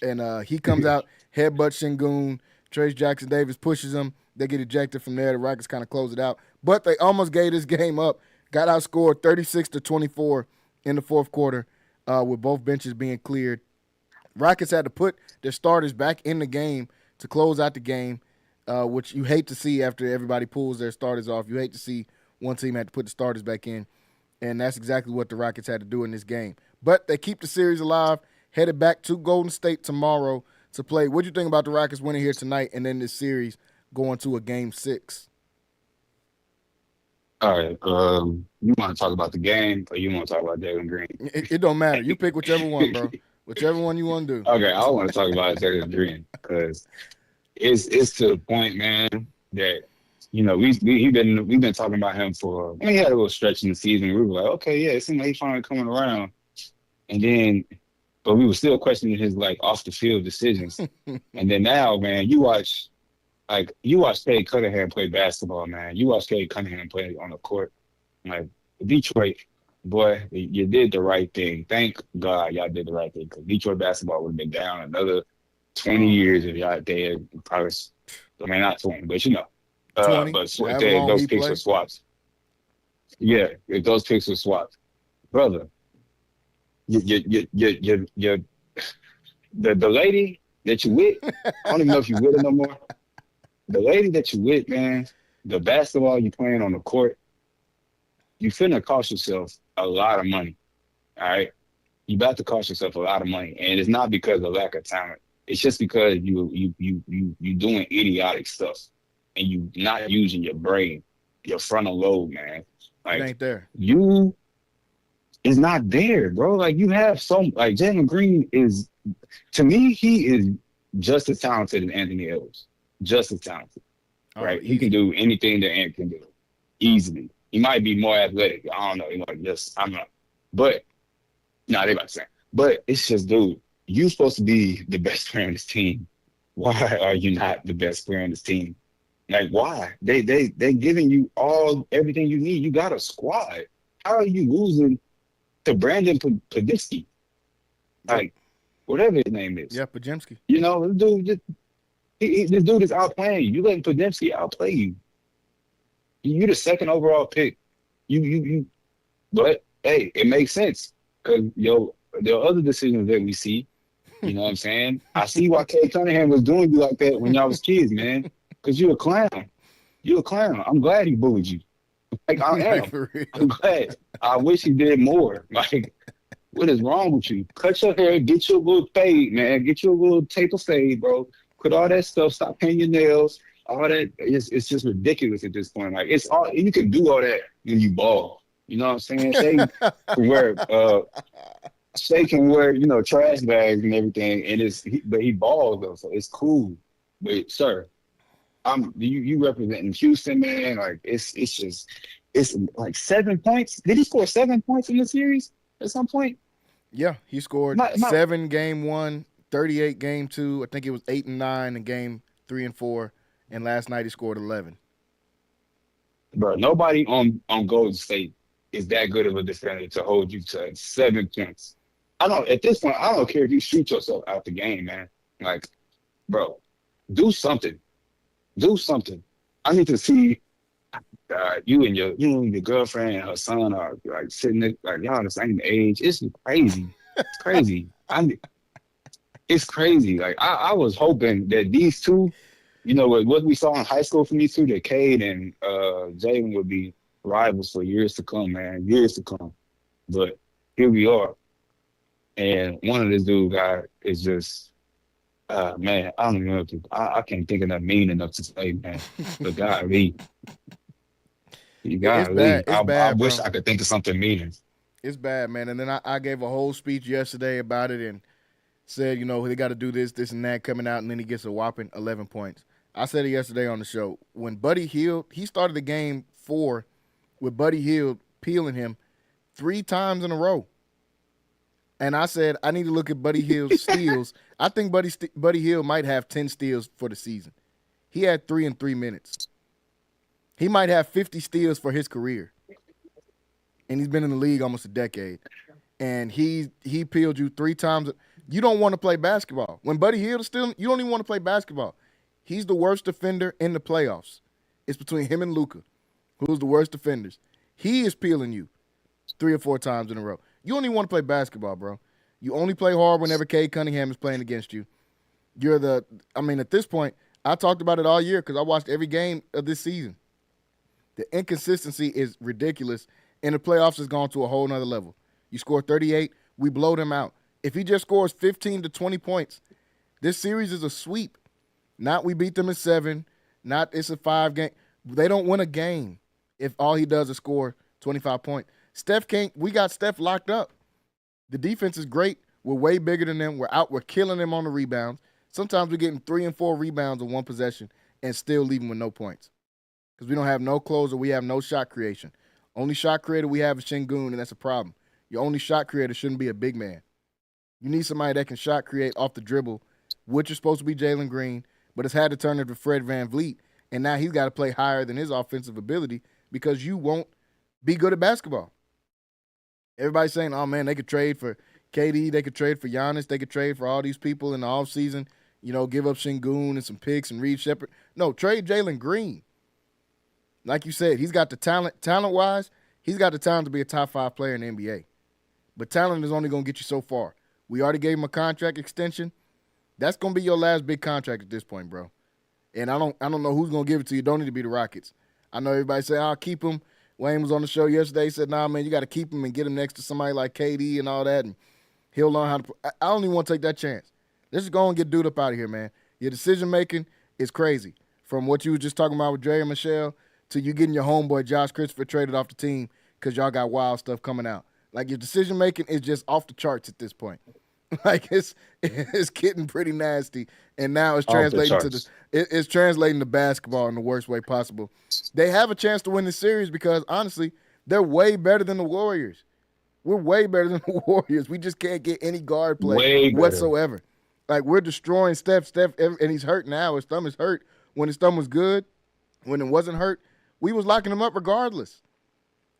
And he comes out, headbutt Şengün. Trace Jackson Davis pushes him. They get ejected from there. The Rockets kind of close it out. But they almost gave this game up. Got outscored 36-24 in the fourth quarter with both benches being cleared. Rockets had to put their starters back in the game to close out the game, which you hate to see after everybody pulls their starters off. You hate to see one team had to put the starters back in, and that's exactly what the Rockets had to do in this game. But they keep the series alive, headed back to Golden State tomorrow to play. What do you think about the Rockets winning here tonight and then this series going to a Game 6? All right. You want to talk about the game or you want to talk about Jalen Green? It don't matter. You pick whichever one, bro. Whichever one you want to do. Okay, I want to talk about Jalen Green because it's to the point, man, that we've been talking about him for. He had a little stretch in the season. We were like, okay, yeah, it seems like he's finally coming around, and then, but we were still questioning his like off the field decisions. And then now, man, you watch Cade Cunningham play basketball, man. You watch Cade Cunningham play on the court, like Detroit. Boy, you did the right thing. Thank God y'all did the right thing because Detroit basketball would have been down another 20 years if y'all did. Probably, I mean, not 20, but 20, but if those picks were swapped. Yeah, if those picks were swapped, brother, the lady that you with, I don't even know if you with her no more. The lady that you with, man, the basketball you playing on the court, you finna cost yourself a lot of money. All right, you about to cost yourself a lot of money, and it's not because of lack of talent. It's just because you doing idiotic stuff, and you not using your brain, your frontal lobe, man. Like It ain't there. you is not there, bro. Like you have like Jalen Green is, to me, he is just as talented as Anthony Edwards. Just as talented, right? He can do anything that Ant can do, easily. He might be more athletic. I don't know. I'm not. But, no, they about to say. But it's just, dude, you're supposed to be the best player on this team. Why are you not the best player on this team? Like, why? They giving you everything you need. You got a squad. How are you losing to Brandon Podisky? Like, whatever his name is. Yeah, Pajemski. This dude is outplaying you. You letting Podemski outplay you. You're the second overall pick. But hey, it makes sense because there are other decisions that we see. You know what I'm saying? I see why Cade Cunningham was doing you like that when y'all was kids, man. Because you're a clown. You're a clown. I'm glad he bullied you. Like I am. I'm glad. I wish he did more. Like, what is wrong with you? Cut your hair, get your little fade, man. Get your little taper fade, bro. Quit all that stuff. Stop painting your nails. All that. It's just ridiculous at this point. Like it's all you can do all that when you ball. You know what I'm saying? Shay can wear trash bags and everything, and but he balls though, so it's cool. But sir, you representing Houston, man. Like it's like 7 points. Did he score 7 points in the series at some point? Yeah, he scored 7 game 1, 38 game 2. I think it was 8 and 9 in game 3 and 4, and last night he scored 11. Bro, nobody on Golden State is that good of a defender to hold you to 7 points. At this point, I don't care if you shoot yourself out the game, man. Like, bro, do something. Do something. I need to see you and your girlfriend and her son are like sitting there, like y'all the same age. It's crazy. It's crazy. it's crazy. Like I was hoping that these two, what we saw in high school from these two, that Cade and Jalen would be rivals for years to come, man, years to come. But here we are, and one of this dude guy is just, man, I don't even know. I can't think of that mean enough to say, man. But God, you It's gotta bad. leave. It's I bad, wish bro. I could think of something meaner. It's bad, man. And then I gave a whole speech yesterday about it and said, they got to do this, this, and that coming out, and then he gets a whopping 11 points. I said it yesterday on the show. When Buddy Hield, he started the game 4 with Buddy Hield peeling him 3 times in a row. And I said, I need to look at Buddy Hield's steals. I think Buddy Hield might have 10 steals for the season. He had 3 in 3 minutes. He might have 50 steals for his career. And he's been in the league almost a decade. And he peeled you 3 times. You don't want to play basketball. When Buddy Hield is still, you don't even want to play basketball. He's the worst defender in the playoffs. It's between him and Luka, who's the worst defenders. He is peeling you 3 or 4 times in a row. You don't even want to play basketball, bro. You only play hard whenever Cade Cunningham is playing against you. At this point, I talked about it all year because I watched every game of this season. The inconsistency is ridiculous, and the playoffs has gone to a whole nother level. You score 38, we blow them out. If he just scores 15 to 20 points, this series is a sweep. Not we beat them in 7, not it's a 5 game. They don't win a game if all he does is score 25 points. We got Steph locked up. The defense is great. We're way bigger than them. We're killing them on the rebounds. Sometimes we're getting 3 and 4 rebounds in one possession and still leaving with no points. Because we don't have no closer, we have no shot creation. Only shot creator we have is Şengün, and that's a problem. Your only shot creator shouldn't be a big man. You need somebody that can shot create off the dribble, which is supposed to be Jalen Green, but it's had to turn into Fred VanVleet, and now he's got to play higher than his offensive ability because you won't be good at basketball. Everybody's saying, oh, man, they could trade for KD, they could trade for Giannis, they could trade for all these people in the offseason, give up Şengün and some picks and Reed Shepherd. No, trade Jalen Green. Like you said, he's got the talent. Talent-wise, he's got the talent to be a top 5 player in the NBA. But talent is only going to get you so far. We already gave him a contract extension. That's going to be your last big contract at this point, bro. And I don't know who's going to give it to you. Don't need to be the Rockets. I know everybody say, I'll keep him. Wayne was on the show yesterday. He said, nah, man, you got to keep him and get him next to somebody like KD and all that, and he'll learn how to – I don't even want to take that chance. Let's just go and get dude up out of here, man. Your decision-making is crazy. From what you were just talking about with Dre and Michelle to you getting your homeboy Josh Christopher traded off the team because y'all got wild stuff coming out. Like, your decision-making is just off the charts at this point. Like, it's getting pretty nasty, and now it's translating to basketball in the worst way possible. They have a chance to win the series because, honestly, they're way better than the Warriors. We're way better than the Warriors. We just can't get any guard play whatsoever. Like, we're destroying Steph, and he's hurt now. His thumb is hurt. When his thumb was good, when it wasn't hurt, we was locking him up regardless.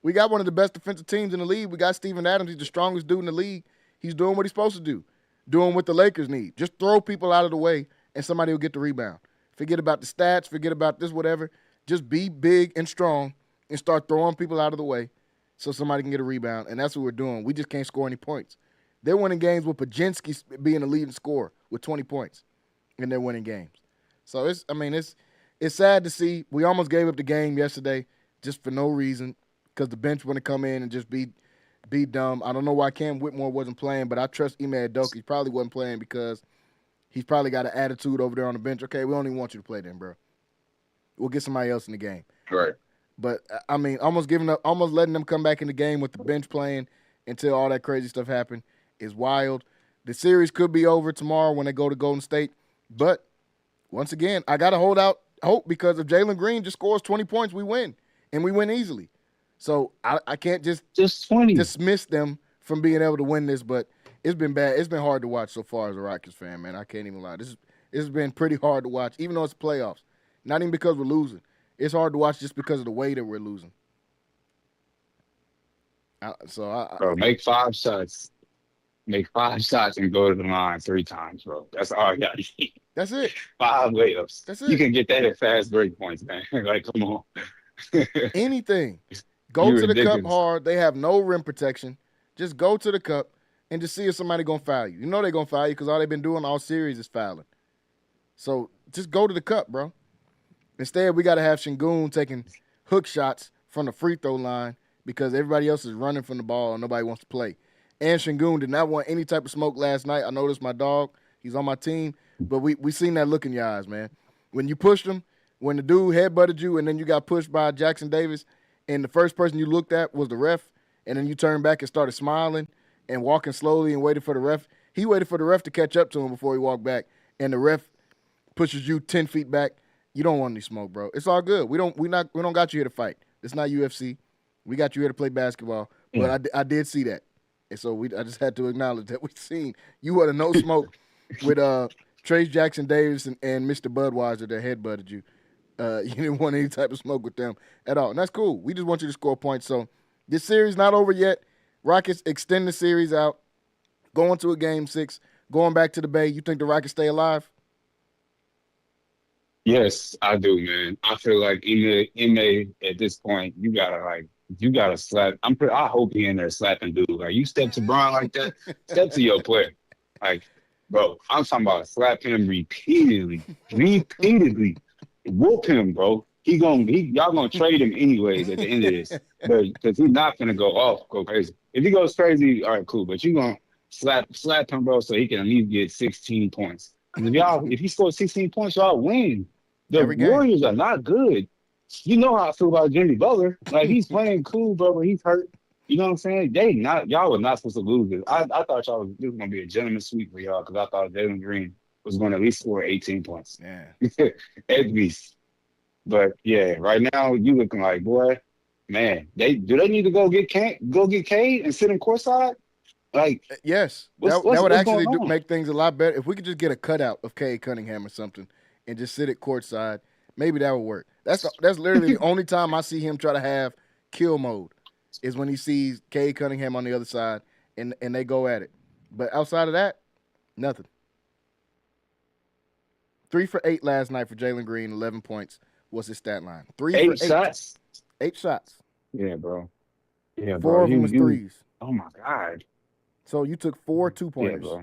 We got one of the best defensive teams in the league. We got Steven Adams. He's the strongest dude in the league. He's doing what he's supposed to do, doing what the Lakers need. Just throw people out of the way, and somebody will get the rebound. Forget about the stats. Forget about this, whatever. Just be big and strong and start throwing people out of the way so somebody can get a rebound, and that's what we're doing. We just can't score any points. They're winning games with Pajinski being the leading scorer with 20 points, and they're winning games. So, it's sad to see. We almost gave up the game yesterday just for no reason because the bench want to come in and just be dumb. I don't know why Cam Whitmore wasn't playing, but I trust Ime Udoka. He probably wasn't playing because he's probably got an attitude over there on the bench. Okay, we don't even want you to play then, bro. We'll get somebody else in the game. Right. But, almost letting them come back in the game with the bench playing until all that crazy stuff happened is wild. The series could be over tomorrow when they go to Golden State. But, once again, I got to hold out hope because if Jalen Green just scores 20 points, we win. And we win easily. So I can't just 20. Dismiss them from being able to win this, but it's been bad. It's been hard to watch so far as a Rockets fan, man. I can't even lie. It's been pretty hard to watch, even though it's playoffs. Not even because we're losing. It's hard to watch just because of the way that we're losing. Bro, make 5 shots. Make 5 shots and go to the line 3 times, bro. That's all I got to see. That's it. 5 layups. That's it. You can get that at fast break points, man. Like, come on. Anything. Go to the cup hard. They have no rim protection. Just go to the cup. and just see if somebody gonna foul you. You know they're gonna foul you because all they've been doing all series is fouling. So just go to the cup, bro. Instead, we got to have Şengün taking hook shots from the free throw line because everybody else is running from the ball and nobody wants to play. And Şengün did not want any type of smoke last night. I noticed my dog, he's on my team, but we seen that look in your eyes, man. When you pushed him, when the dude headbutted you and then you got pushed by Jackson Davis and the first person you looked at was the ref and then you turned back and started smiling and walking slowly and waited for the ref. He waited for the ref to catch up to him before he walked back, and the ref pushes you 10 feet back. You don't want any smoke, bro. It's all good. We don't got you here to fight. It's not UFC. We got you here to play basketball. But I did see that, and so I just had to acknowledge that we seen you were no smoke with Trace Jackson Davis and Mr. Budweiser that headbutted you. You didn't want any type of smoke with them at all, and that's cool. We just want you to score points. So this series not over yet. Rockets extend the series out, going to a game 6, going back to the Bay. You think the Rockets stay alive? Yes, I do, man. I feel like Ime at this point, you gotta slap. I hope he in there slapping dude. Like you step to Bron like that, step to your player. Like, bro, I'm talking about slap him repeatedly, whoop him, bro. Y'all gonna trade him anyways at the end of this, but because he's not gonna go crazy. If he goes crazy, all right, cool. But you gonna slap him, bro, so he can at least get 16 points. If he scores 16 points, y'all win. The Warriors are not good. You know how I feel about Jimmy Butler. Like he's playing cool, bro, but he's hurt. You know what I'm saying? Y'all were not supposed to lose this. I thought this was gonna be a gentleman's sweep for y'all because I thought Jalen Green was gonna at least score 18 points. Yeah. At least. But yeah, right now you looking like, boy, man, they need to go get Cade and sit in courtside? Like, yes, that would actually make things a lot better. If we could just get a cutout of Cade Cunningham or something and just sit at courtside, maybe that would work. That's literally the only time I see him try to have kill mode is when he sees Cade Cunningham on the other side and they go at it. But outside of that, nothing. 3 for 8 last night for Jalen Green, 11 points was his stat line. 3 for 8 shots. 8 shots. Yeah, bro. Yeah, 4 of them was threes. Oh my God. So you took 4 2-pointers. Yeah, bro.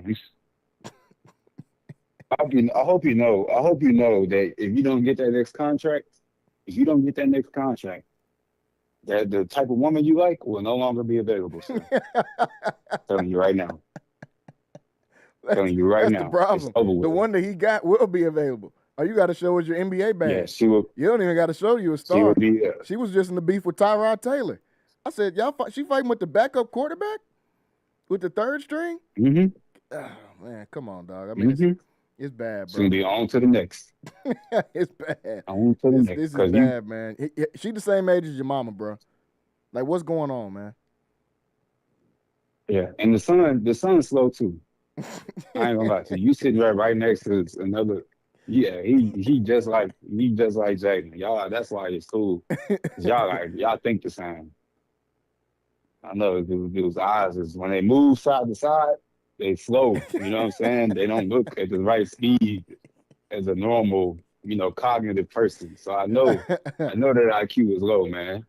I hope you know that if you don't get that next contract, that the type of woman you like will no longer be available. So. Telling you right now. That's the problem. The one that he got will be available. All you got to show is your NBA badge. Yeah, she will. You don't even got to show you a star. She was just in the beef with Tyrod Taylor. I said, she fighting with the backup quarterback? With the third string? Mm-hmm. Oh, man, come on, dog. I mean, it's bad, bro. It's going to be on to the next. It's bad. On to the next. This is bad, man. She the same age as your mama, bro. Like, what's going on, man? Yeah, and the son's slow, too. I ain't gonna lie to you. You sitting right next to another. Yeah, he just like Jaden. Y'all, that's why it's cool. Y'all think the same. I know dude's eyes is when they move side to side, they slow. You know what I'm saying? They don't look at the right speed as a normal, cognitive person. So I know that IQ is low, man.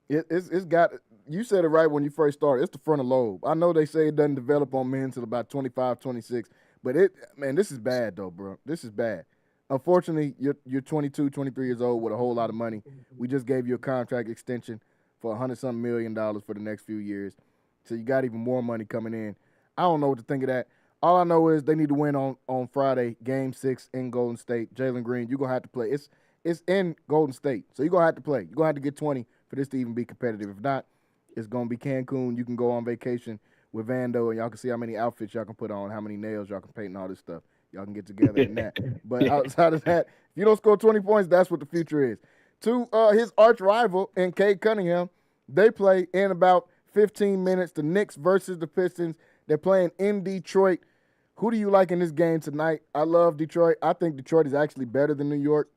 It's got. You said it right when you first started. It's the frontal lobe. I know they say it doesn't develop on men until about 25, 26, but this is bad though, bro. This is bad. Unfortunately, you're 22, 23 years old with a whole lot of money. We just gave you a contract extension for $100-something million for the next few years. So you got even more money coming in. I don't know what to think of that. All I know is they need to win on Friday, Game 6 in Golden State. Jalen Green, you're going to have to play. It's in Golden State, so you're going to have to play. You're going to have to get 20 for this to even be competitive. If not, it's going to be Cancun. You can go on vacation with Vando, and y'all can see how many outfits y'all can put on, how many nails y'all can paint, and all this stuff. Y'all can get together in that. But outside of that, if you don't score 20 points, that's what the future is. To his arch rival in Cade Cunningham, they play in about 15 minutes. The Knicks versus the Pistons. They're playing in Detroit. Who do you like in this game tonight? I love Detroit. I think Detroit is actually better than New York.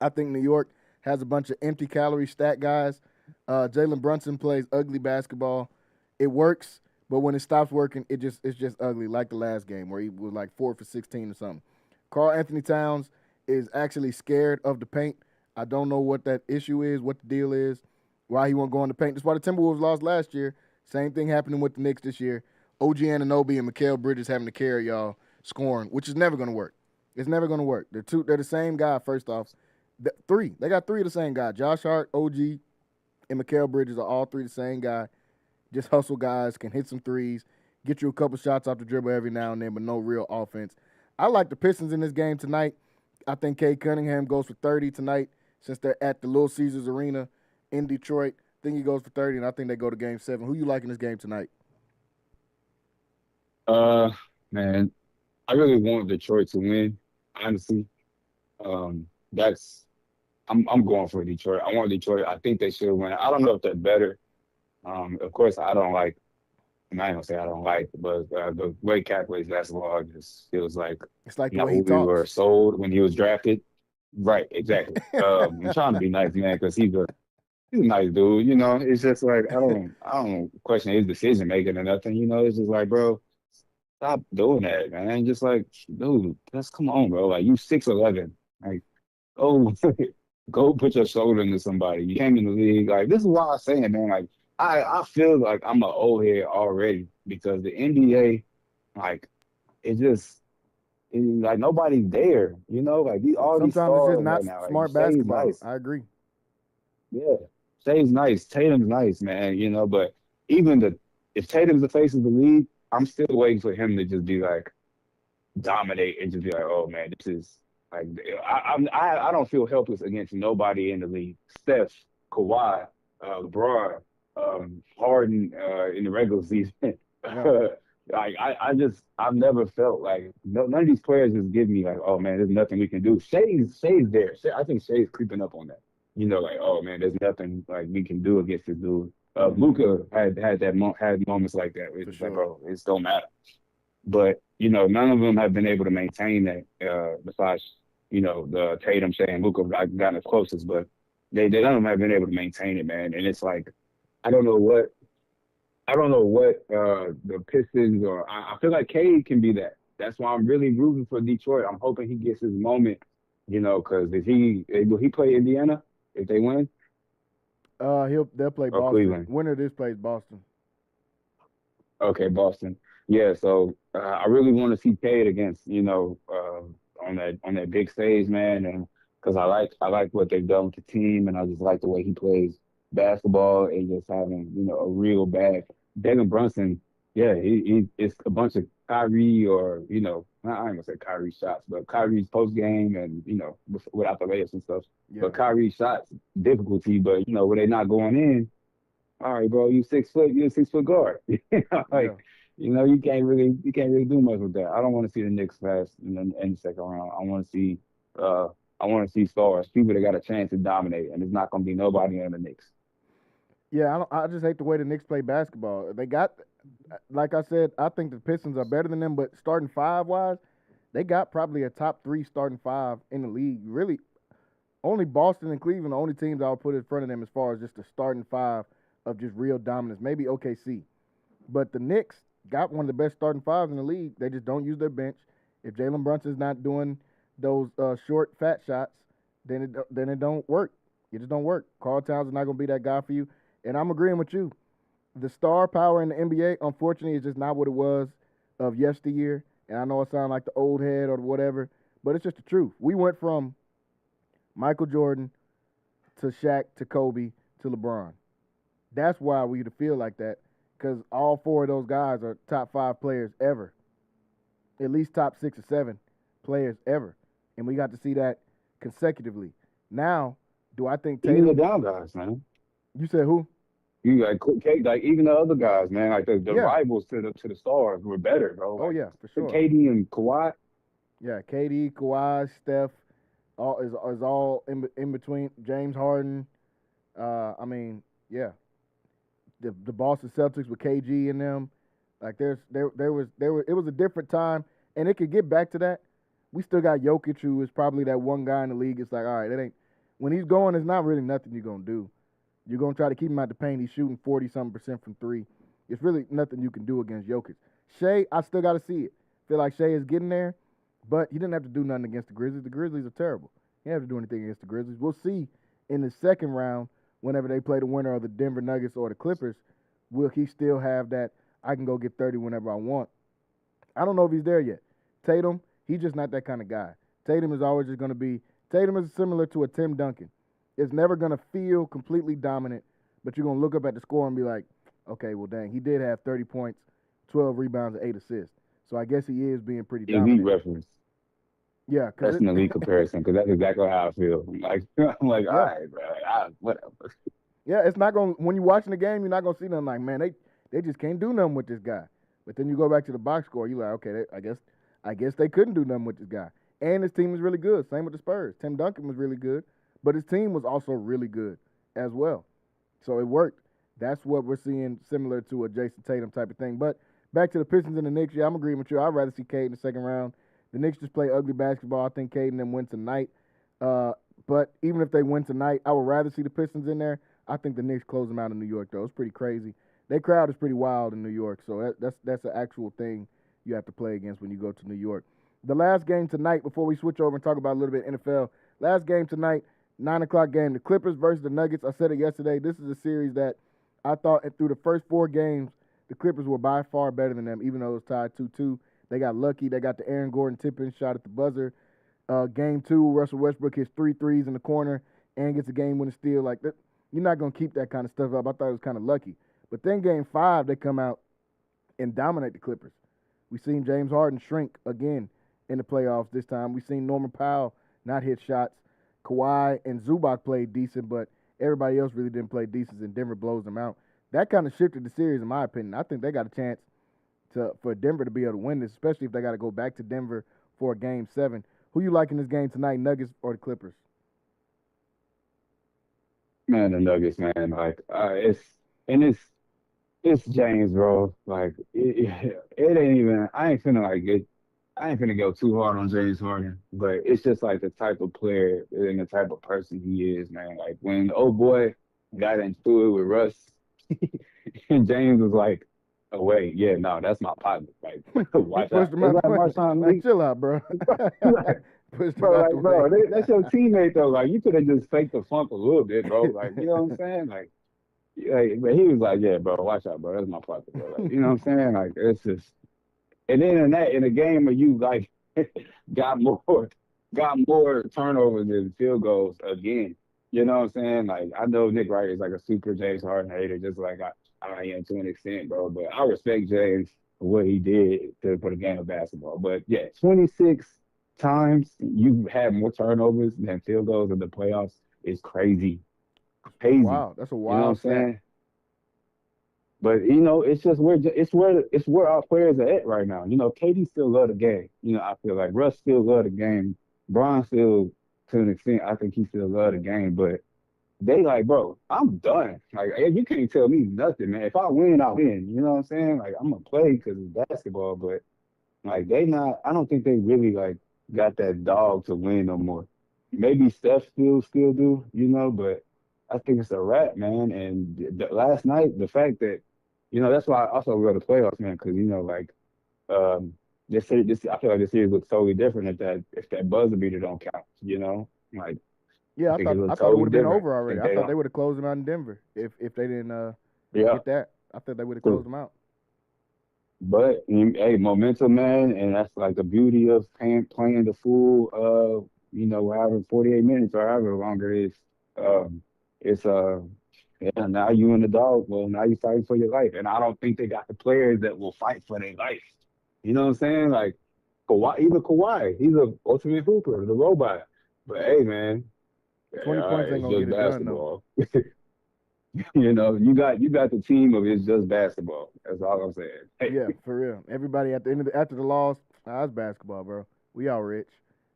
I think New York has a bunch of empty calorie stat guys. Jalen Brunson plays ugly basketball. It works, but when it stops working, it's just ugly, like the last game where he was like 4 for 16 or something. Karl Anthony Towns is actually scared of the paint. I don't know what that issue is, what the deal is, why he won't go in the paint. That's why the Timberwolves lost last year. Same thing happening with the Knicks this year. OG Anunoby and Mikal Bridges having to carry y'all scoring, which is never going to work. It's never going to work. They're the same guy. First off, they got three of the same guy. Josh Hart, OG, and Mikal Bridges are all three the same guy. Just hustle guys, can hit some threes, get you a couple shots off the dribble every now and then, but no real offense. I like the Pistons in this game tonight. I think Cade Cunningham goes for 30 tonight since they're at the Little Caesars Arena in Detroit. I think he goes for 30, and I think they go to Game 7. Who you like in this game tonight? Man, I really want Detroit to win, honestly. That's I'm going for Detroit. I want Detroit. I think they should win. I don't know if they're better. Of course, I don't like. I'm not gonna say I don't like, but the way Cat plays basketball just feels like It's like the not way he who we were talks. sold when he was drafted. Right, exactly. I'm trying to be nice, man, because he's a nice dude. You know, it's just like I don't question his decision making or nothing. You know, it's just like, bro, stop doing that, man. Just like, dude, just come on, bro. Like you 6'11". Like, oh, go put your shoulder into somebody. You came in the league. Like this is why I'm saying, man. Like I feel like I'm an old head already because the NBA, like, it just it's like nobody's there. You know, like all these Sometimes it's just stars not right now. Like smart Shay's basketball. nice. I agree. Yeah. Shay's nice. Tatum's nice, man. You know, but even if Tatum's the face of the league, I'm still waiting for him to just be like dominate and just be like, oh man, this is like I don't feel helpless against nobody in the league. Steph, Kawhi, LeBron, Harden in the regular season. Yeah. Like I've never felt like none of these players just give me like, oh man, there's nothing we can do. Shay's there. I think Shay's creeping up on that. You know, like, oh man, there's nothing like we can do against this dude. Hmm. Luca had moments like that. It's For just like, sure. bro, it don't matter. But you know, none of them have been able to maintain that. Besides, you know, the Tatum, Shea, and Luka have gotten the closest, but they none of them have been able to maintain it, man. And it's like I don't know what the Pistons or I feel like Cade can be that. That's why I'm really rooting for Detroit. I'm hoping he gets his moment, you know, because if will he play Indiana if they win They'll play or Boston. Cleveland? Winner of this plays Boston. Okay, Boston. Yeah, so I really want to see Cade against, you know, on that big stage, man, and because I like what they've done with the team, and I just like the way he plays basketball and just having, you know, a real bad Jalen Brunson. Yeah, it's a bunch of Kyrie or you know, I ain't gonna say Kyrie shots, but Kyrie's post game and you know without the layups and stuff. Yeah. But Kyrie shots difficulty, but you know when they're not going in. All right, bro, you 6 foot, you're a 6 foot guard. Yeah. Like, you know, you can't really do much with that. I don't want to see the Knicks fast in the second round. Uh I want to see stars, people that got a chance to dominate, and it's not gonna be nobody in the Knicks. Yeah, I just hate the way the Knicks play basketball. They got, like I said, I think the Pistons are better than them, but starting five wise, they got probably a top three starting five in the league. Really, only Boston and Cleveland are the only teams I'll put in front of them as far as just the starting five of just real dominance. Maybe OKC. But the Knicks got one of the best starting fives in the league. They just don't use their bench. If Jalen Brunson's not doing those short, fat shots, then it don't work. It just don't work. Carl Towns is not going to be that guy for you. And I'm agreeing with you. The star power in the NBA, unfortunately, is just not what it was of yesteryear. And I know I sound like the old head or whatever, but it's just the truth. We went from Michael Jordan to Shaq to Kobe to LeBron. That's why we feel like that, because all four of those guys are top five players ever, at least top 6 or 7 players ever, and we got to see that consecutively. Now, do I think Even the Tatum? down guys, man. You said who? You like even the other guys, man. Like the Yeah. rivals to the stars were better, bro. Oh Like yeah, for the sure. KD and Kawhi. Yeah, KD, Kawhi, Steph, all is all in between. James Harden. I mean, yeah, the Boston Celtics with KG in them. Like it was a different time, and it could get back to that. We still got Jokic, who is probably that one guy in the league. It's like, all right, that ain't when he's going. It's not really nothing you're gonna do. You're gonna try to keep him out the paint. He's shooting 40-something% from three. It's really nothing you can do against Jokic. Shea, I still got to see it. Feel like Shea is getting there, but he didn't have to do nothing against the Grizzlies. The Grizzlies are terrible. He didn't have to do anything against the Grizzlies. We'll see in the second round whenever they play the winner of the Denver Nuggets or the Clippers. Will he still have that I can go get 30 whenever I want. I don't know if he's there yet. Tatum, he's just not that kind of guy. Tatum is always just going to be. Tatum is similar to a Tim Duncan. It's never going to feel completely dominant, but you're going to look up at the score and be like, okay, well, dang, he did have 30 points, 12 rebounds, and 8 assists. So I guess he is being pretty Elite dominant. reference. Yeah, That's an elite comparison because that's exactly how I feel. Like I'm like, all yeah, right, bro, whatever. yeah. It's not going. When you're watching the game, you're not going to see nothing like, man, they just can't do nothing with this guy. But then you go back to the box score, you're like, okay, I guess they couldn't do nothing with this guy. And his team is really good. Same with the Spurs. Tim Duncan was really good, but his team was also really good as well. So it worked. That's what we're seeing, similar to a Jason Tatum type of thing. But back to the Pistons and the Knicks. Yeah, I'm agreeing with you. I'd rather see Cade in the second round. The Knicks just play ugly basketball. I think Cade and them win tonight. But even if they win tonight, I would rather see the Pistons in there. I think the Knicks close them out in New York, though. It's pretty crazy. Their crowd is pretty wild in New York, so that's an actual thing you have to play against when you go to New York. The last game tonight, before we switch over and talk about a little bit NFL, last game tonight, 9 o'clock game, the Clippers versus the Nuggets. I said it yesterday. This is a series that I thought through the first 4 games, the Clippers were by far better than them, even though it was tied 2-2. They got lucky. They got the Aaron Gordon tip-in shot at the buzzer. Game 2, Russell Westbrook hits 3 threes in the corner and gets a game-winning steal. Like that, you're not going to keep that kind of stuff up. I thought it was kind of lucky. But then game 5, they come out and dominate the Clippers. We've seen James Harden shrink again in the playoffs this time. We've seen Norman Powell not hit shots. Kawhi and Zubac played decent, but everybody else really didn't play decent, and Denver blows them out. That kind of shifted the series, in my opinion. I think they got a chance for Denver to be able to win this, especially if they got to go back to Denver for a game 7. Who you like in this game tonight, Nuggets or the Clippers? Man, the Nuggets, man. Like it's James, bro. Like it ain't even. I ain't finna like it. I ain't finna go too hard on James Harden, but it's just like the type of player and the type of person he is, man. Like when the old boy got into it with Russ, and James was like, "Oh wait, yeah, no, that's my partner." Like, He watch pushed out. him It's out like the way. Marshawn Like, Lee. chill out, bro. Like, Pushed him bro, out the like, bro, way. that's your teammate though. Like, you could have just faked the funk a little bit, bro. Like, you know what I'm saying? Like, but he was like, "Yeah, bro, watch out, bro. That's my partner, bro." Like, you know what I'm saying? Like, it's just. And then in a game where you like got more got more turnovers than field goals again. You know what I'm saying? Like I know Nick Wright is like a super James Harden hater, just like I am to an extent, bro. But I respect James for what he did for the game of basketball. But yeah, 26 times you've had more turnovers than field goals in the playoffs is crazy. Crazy. Wow, that's a You know what I'm wild stat. saying? But it's just where our players are at right now. You know, KD still love the game. You know, I feel like Russ still love the game. Bron still, to an extent, I think he still love the game. But they like, bro, I'm done. Like you can't tell me nothing, man. If I win, I win. You know what I'm saying? Like I'm gonna play because it's basketball. But like they not. I don't think they really like got that dog to win no more. Maybe Steph still do. You know, but I think it's a wrap, man. And last night, the fact that that's why I also go to playoffs, man, because like this I feel like this series looks totally different if that buzzer beater don't count. Like I Yeah, think it I looks thought it would totally have been different. over I already. think I they thought they don't. would have closed them out in Denver if they didn't Yeah, get that. I thought they would have closed true. them out. But hey, momentum, man, and that's like the beauty of playing the full, however 48 minutes or however longer it is. Um, it's yeah. Now you in the dog. Well, now you fighting for your life, and I don't think they got the players that will fight for their life. You know what I'm saying? Like Kawhi, he's a ultimate hooper, the robot. But hey, man, 20 points ain't it's gonna just get it done though. basketball. you got the team of it's just basketball. That's all I'm saying. Hey, Yeah, for real. Everybody at the end of after the loss, it's basketball, bro. We all rich.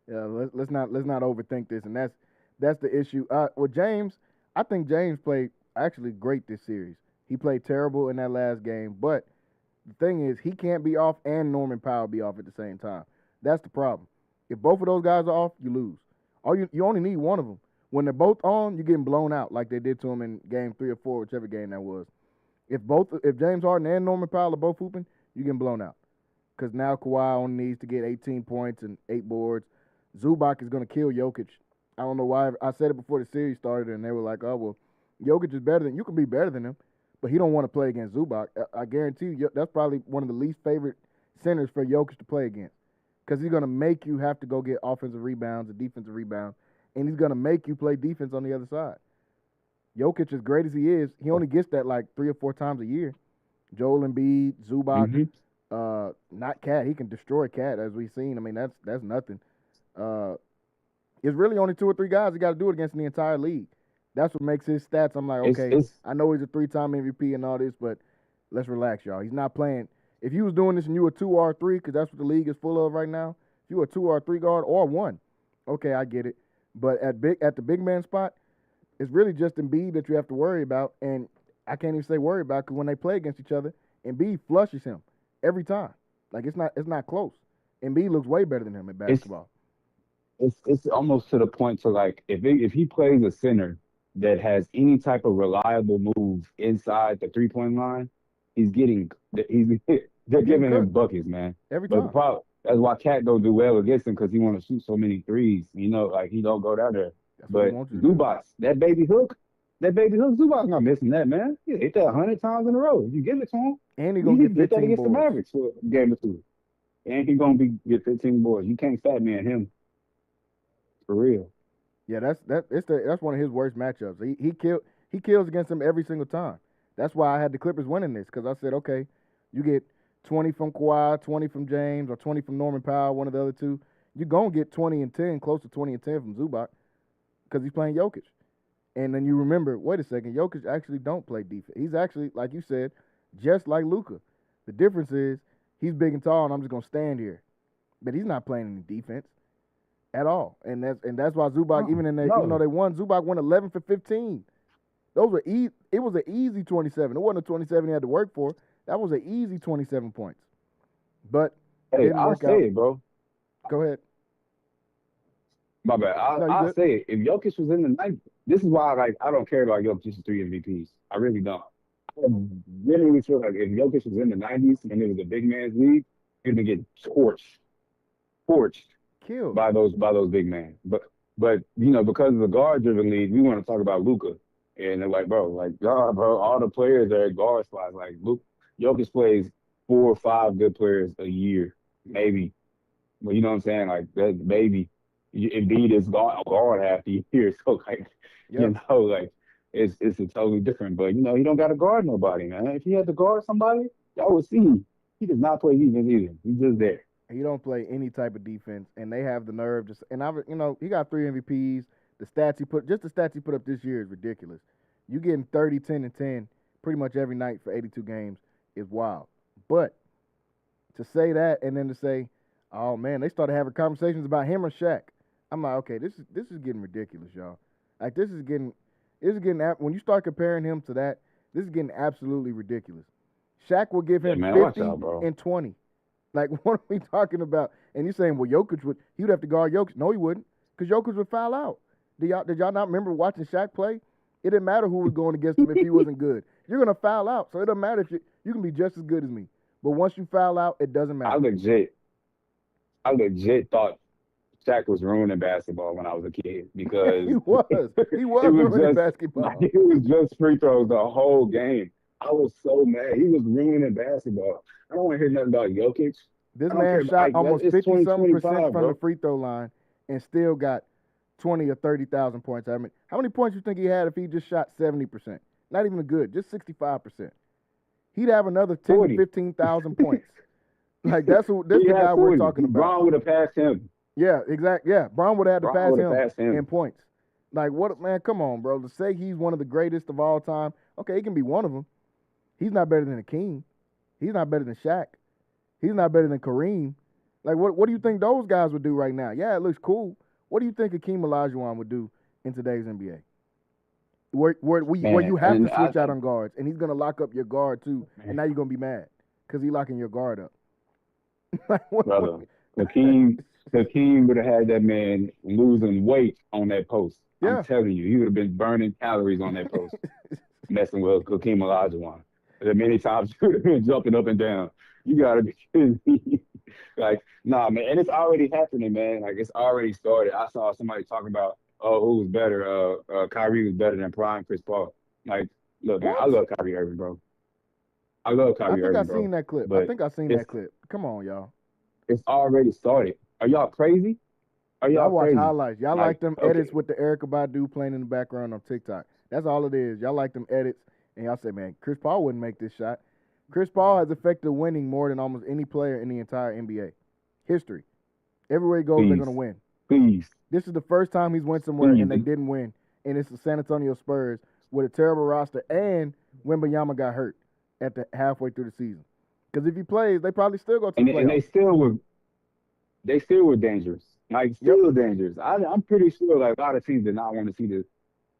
Yeah, let's not overthink this, and that's the issue. Well, James, I think James played actually great this series. He played terrible in that last game, but the thing is, he can't be off and Norman Powell be off at the same time. That's the problem. If both of those guys are off, you lose. You only need one of them. When they're both on, you're getting blown out like they did to him in game 3 or 4, whichever game that was. If James Harden and Norman Powell are both hooping, you're getting blown out. Because now Kawhi only needs to get 18 points and 8 boards. Zubac is going to kill Jokic. I don't know why. I said it before the series started, and they were like, "Oh well, Jokic is better than you. Can be better than him, but he don't want to play against Zubac. I guarantee you, that's probably one of the least favorite centers for Jokic to play against because he's going to make you have to go get offensive rebounds and defensive rebounds, and he's going to make you play defense on the other side. Jokic, as great as he is, he only gets that like 3 or 4 times a year. Joel Embiid, Zubac, not Cat. He can destroy Cat, as we've seen. I mean, that's nothing. It's really only 2 or 3 guys he got to do it against in the entire league. That's what makes his stats. I'm like, okay, I know he's a 3-time MVP and all this, but let's relax, y'all. He's not playing. If you was doing this and you were 2 or 3, because that's what the league is full of right now, if you were a 2 or 3 guard or 1, okay, I get it. But at the big man spot, it's really just Embiid that you have to worry about, and I can't even say worry about because when they play against each other, Embiid flushes him every time. Like it's not close. Embiid looks way better than him at basketball. It's almost to the point to like if he plays a center that has any type of reliable move inside the 3-point line, they're giving him buckets, man. Every time. But the problem, that's why Cat don't do well against him because he want to shoot so many threes. You know, like he don't go down there. But Zubac, that baby hook, Zubac's not missing that, man. He hit that 100 times in a row. If you give it to him, and he's gonna get 15 that against boards. the Mavericks for a game or 2. And he's gonna get 15 boards. You can't fat man him. For real. Yeah, that's one of his worst matchups. He kills against him every single time. That's why I had the Clippers winning this because I said, okay, you get 20 from Kawhi, 20 from James, or 20 from Norman Powell, one of the other 2. You're gonna get 20 and 10, close to 20 and 10 from Zubac because he's playing Jokic. And then you remember, wait a second, Jokic actually don't play defense. He's actually, like you said, just like Luka. The difference is he's big and tall, and I'm just gonna stand here. But he's not playing any defense at all. And that's why Zubac, even though they won, Zubac went 11 for 15. Those were it was an easy 27. It wasn't a 27 he had to work for. That was an easy 27 points. But hey, I'll say it, bro. Go ahead. My bad. I'll say it. If Jokic was in the 90s, this is why I don't care about Jokic's 3 MVPs. I really don't. I really feel like if Jokic was in the 90s and it was a big man's league, he'd get torched, killed by those big men. But you know, because of the guard-driven league, we want to talk about Luka. And they're like, bro, all the players are at guard spots. Like Jokic plays 4 or 5 good players a year, maybe. But you know what I'm saying? Like that, maybe. Embiid is guard half the year, so like, you know, like it's a totally different. But you know, he don't got to guard nobody, man. If he had to guard somebody, y'all would see he does not play defense either. He's just there. He don't play any type of defense, and they have the nerve. He got 3 MVPs. The stats he put up this year is ridiculous. You getting 30, 10, and 10 pretty much every night for 82 games is wild. But to say that and then to say, oh man, they started having conversations about him or Shaq. I'm like, okay, this is getting ridiculous, y'all. Like this is getting when you start comparing him to that, this is getting absolutely ridiculous. Shaq will give him 50 and 20. Like, what are we talking about? And you're saying, well, he would have to guard Jokic. No, he wouldn't, because Jokic would foul out. Did y'all not remember watching Shaq play? It didn't matter who was going against him if he wasn't good. You're gonna foul out, so it doesn't matter if you can be just as good as me. But once you foul out, it doesn't matter. I legit thought Shaq was ruining basketball when I was a kid because he was ruining basketball. It was just free throws the whole game. I was so mad. He was ruining basketball. I don't want to hear nothing about Jokic. This man shot almost 50-something% from the free throw line and still got 20 or 30,000 points. I mean, how many points do you think he had if he just shot 70%? Not even a good, just 65%. He'd have another 10 to 15,000 points. Like that's the guy we're talking about. Braun would have passed him. Yeah, exactly. Yeah, Braun would have had to pass him in points. Like what, man? Come on, bro. To say he's one of the greatest of all time, okay, he can be one of them. He's not better than Hakeem. He's not better than Shaq. He's not better than Kareem. Like, what do you think those guys would do right now? Yeah, it looks cool. What do you think Hakeem Olajuwon would do in today's NBA? Where you have to switch out on guards, and he's going to lock up your guard too, and now you're going to be mad because he's locking your guard up. Brother, Hakeem would have had that man losing weight on that post. Yeah. I'm telling you, he would have been burning calories on that post, messing with Hakeem Olajuwon. There many times you would have been jumping up and down. You got to be kidding me. Like, nah, man. And it's already happening, man. Like, it's already started. I saw somebody talking about, who was better? Kyrie was better than prime Chris Paul. Like, look, man, I What? love Kyrie Irving, bro. I love I Kyrie think I Irving, seen bro. that clip. I But think I seen it's that clip. Come on, y'all. it's already started. Are y'all crazy? Are Y'all y'all watch crazy? highlights. Y'all like Like, them edits okay, with the Erykah Badu playing in the background on TikTok. That's all it is. Y'all like them edits, and y'all say, man, Chris Paul wouldn't make this shot. Chris Paul has affected winning more than almost any player in the entire NBA history. Everywhere he goes, they're please, gonna win. please, This is the first time he's went somewhere please. and they didn't win, and it's the San Antonio Spurs with a terrible roster, and Wembanyama got hurt at the halfway through the season. Because if he plays, they probably still go to the And playoffs. they still were dangerous. Like Yep. still dangerous. I'm pretty sure like a lot of teams did not want to see this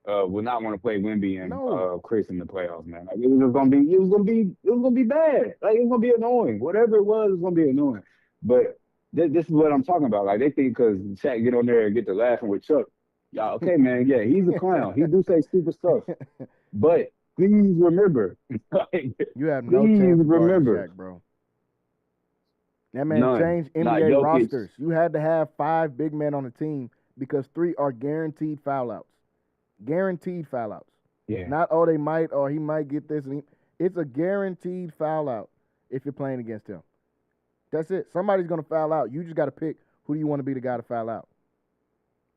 would not want to play Wemby and No. Chris in the playoffs, man. Like it was gonna be bad. Like it was gonna be annoying. Whatever it was gonna be annoying. But this is what I'm talking about. Like they think because Shaq get on there and get to laughing with Chuck, y'all okay, man? Yeah, he's a clown. He do say stupid stuff. But please remember, like, You have no please chance of guarding remember, Shaq, bro. That man none. changed Not NBA Jokic. rosters. You had to have 5 big men on the team because 3 are guaranteed foul outs. Guaranteed foul outs. Yeah. Not, oh, they might, or he might get this. It's a guaranteed foul out if you're playing against him. That's it. Somebody's going to foul out. You just got to pick who do you want to be the guy to foul out.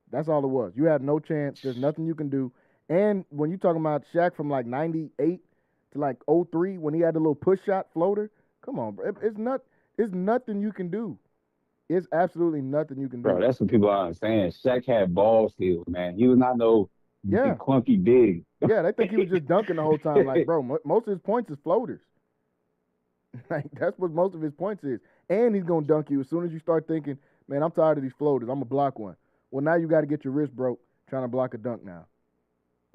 That's all it was. You had no chance. There's nothing you can do. And when you're talking about Shaq from like 98 to like '03 when he had the little push shot floater, come on, bro. It's nothing you can do. It's absolutely nothing you can do. Bro, that's what people are understand. Shaq had ball skills, man. He was not no Yeah. clunky big. Yeah, they think he was just dunking the whole time. Like, bro, most of his points is floaters. Like, that's what most of his points is. And he's going to dunk you as soon as you start thinking, man, I'm tired of these floaters. I'm going to block one. Well, now you got to get your wrist broke trying to block a dunk now.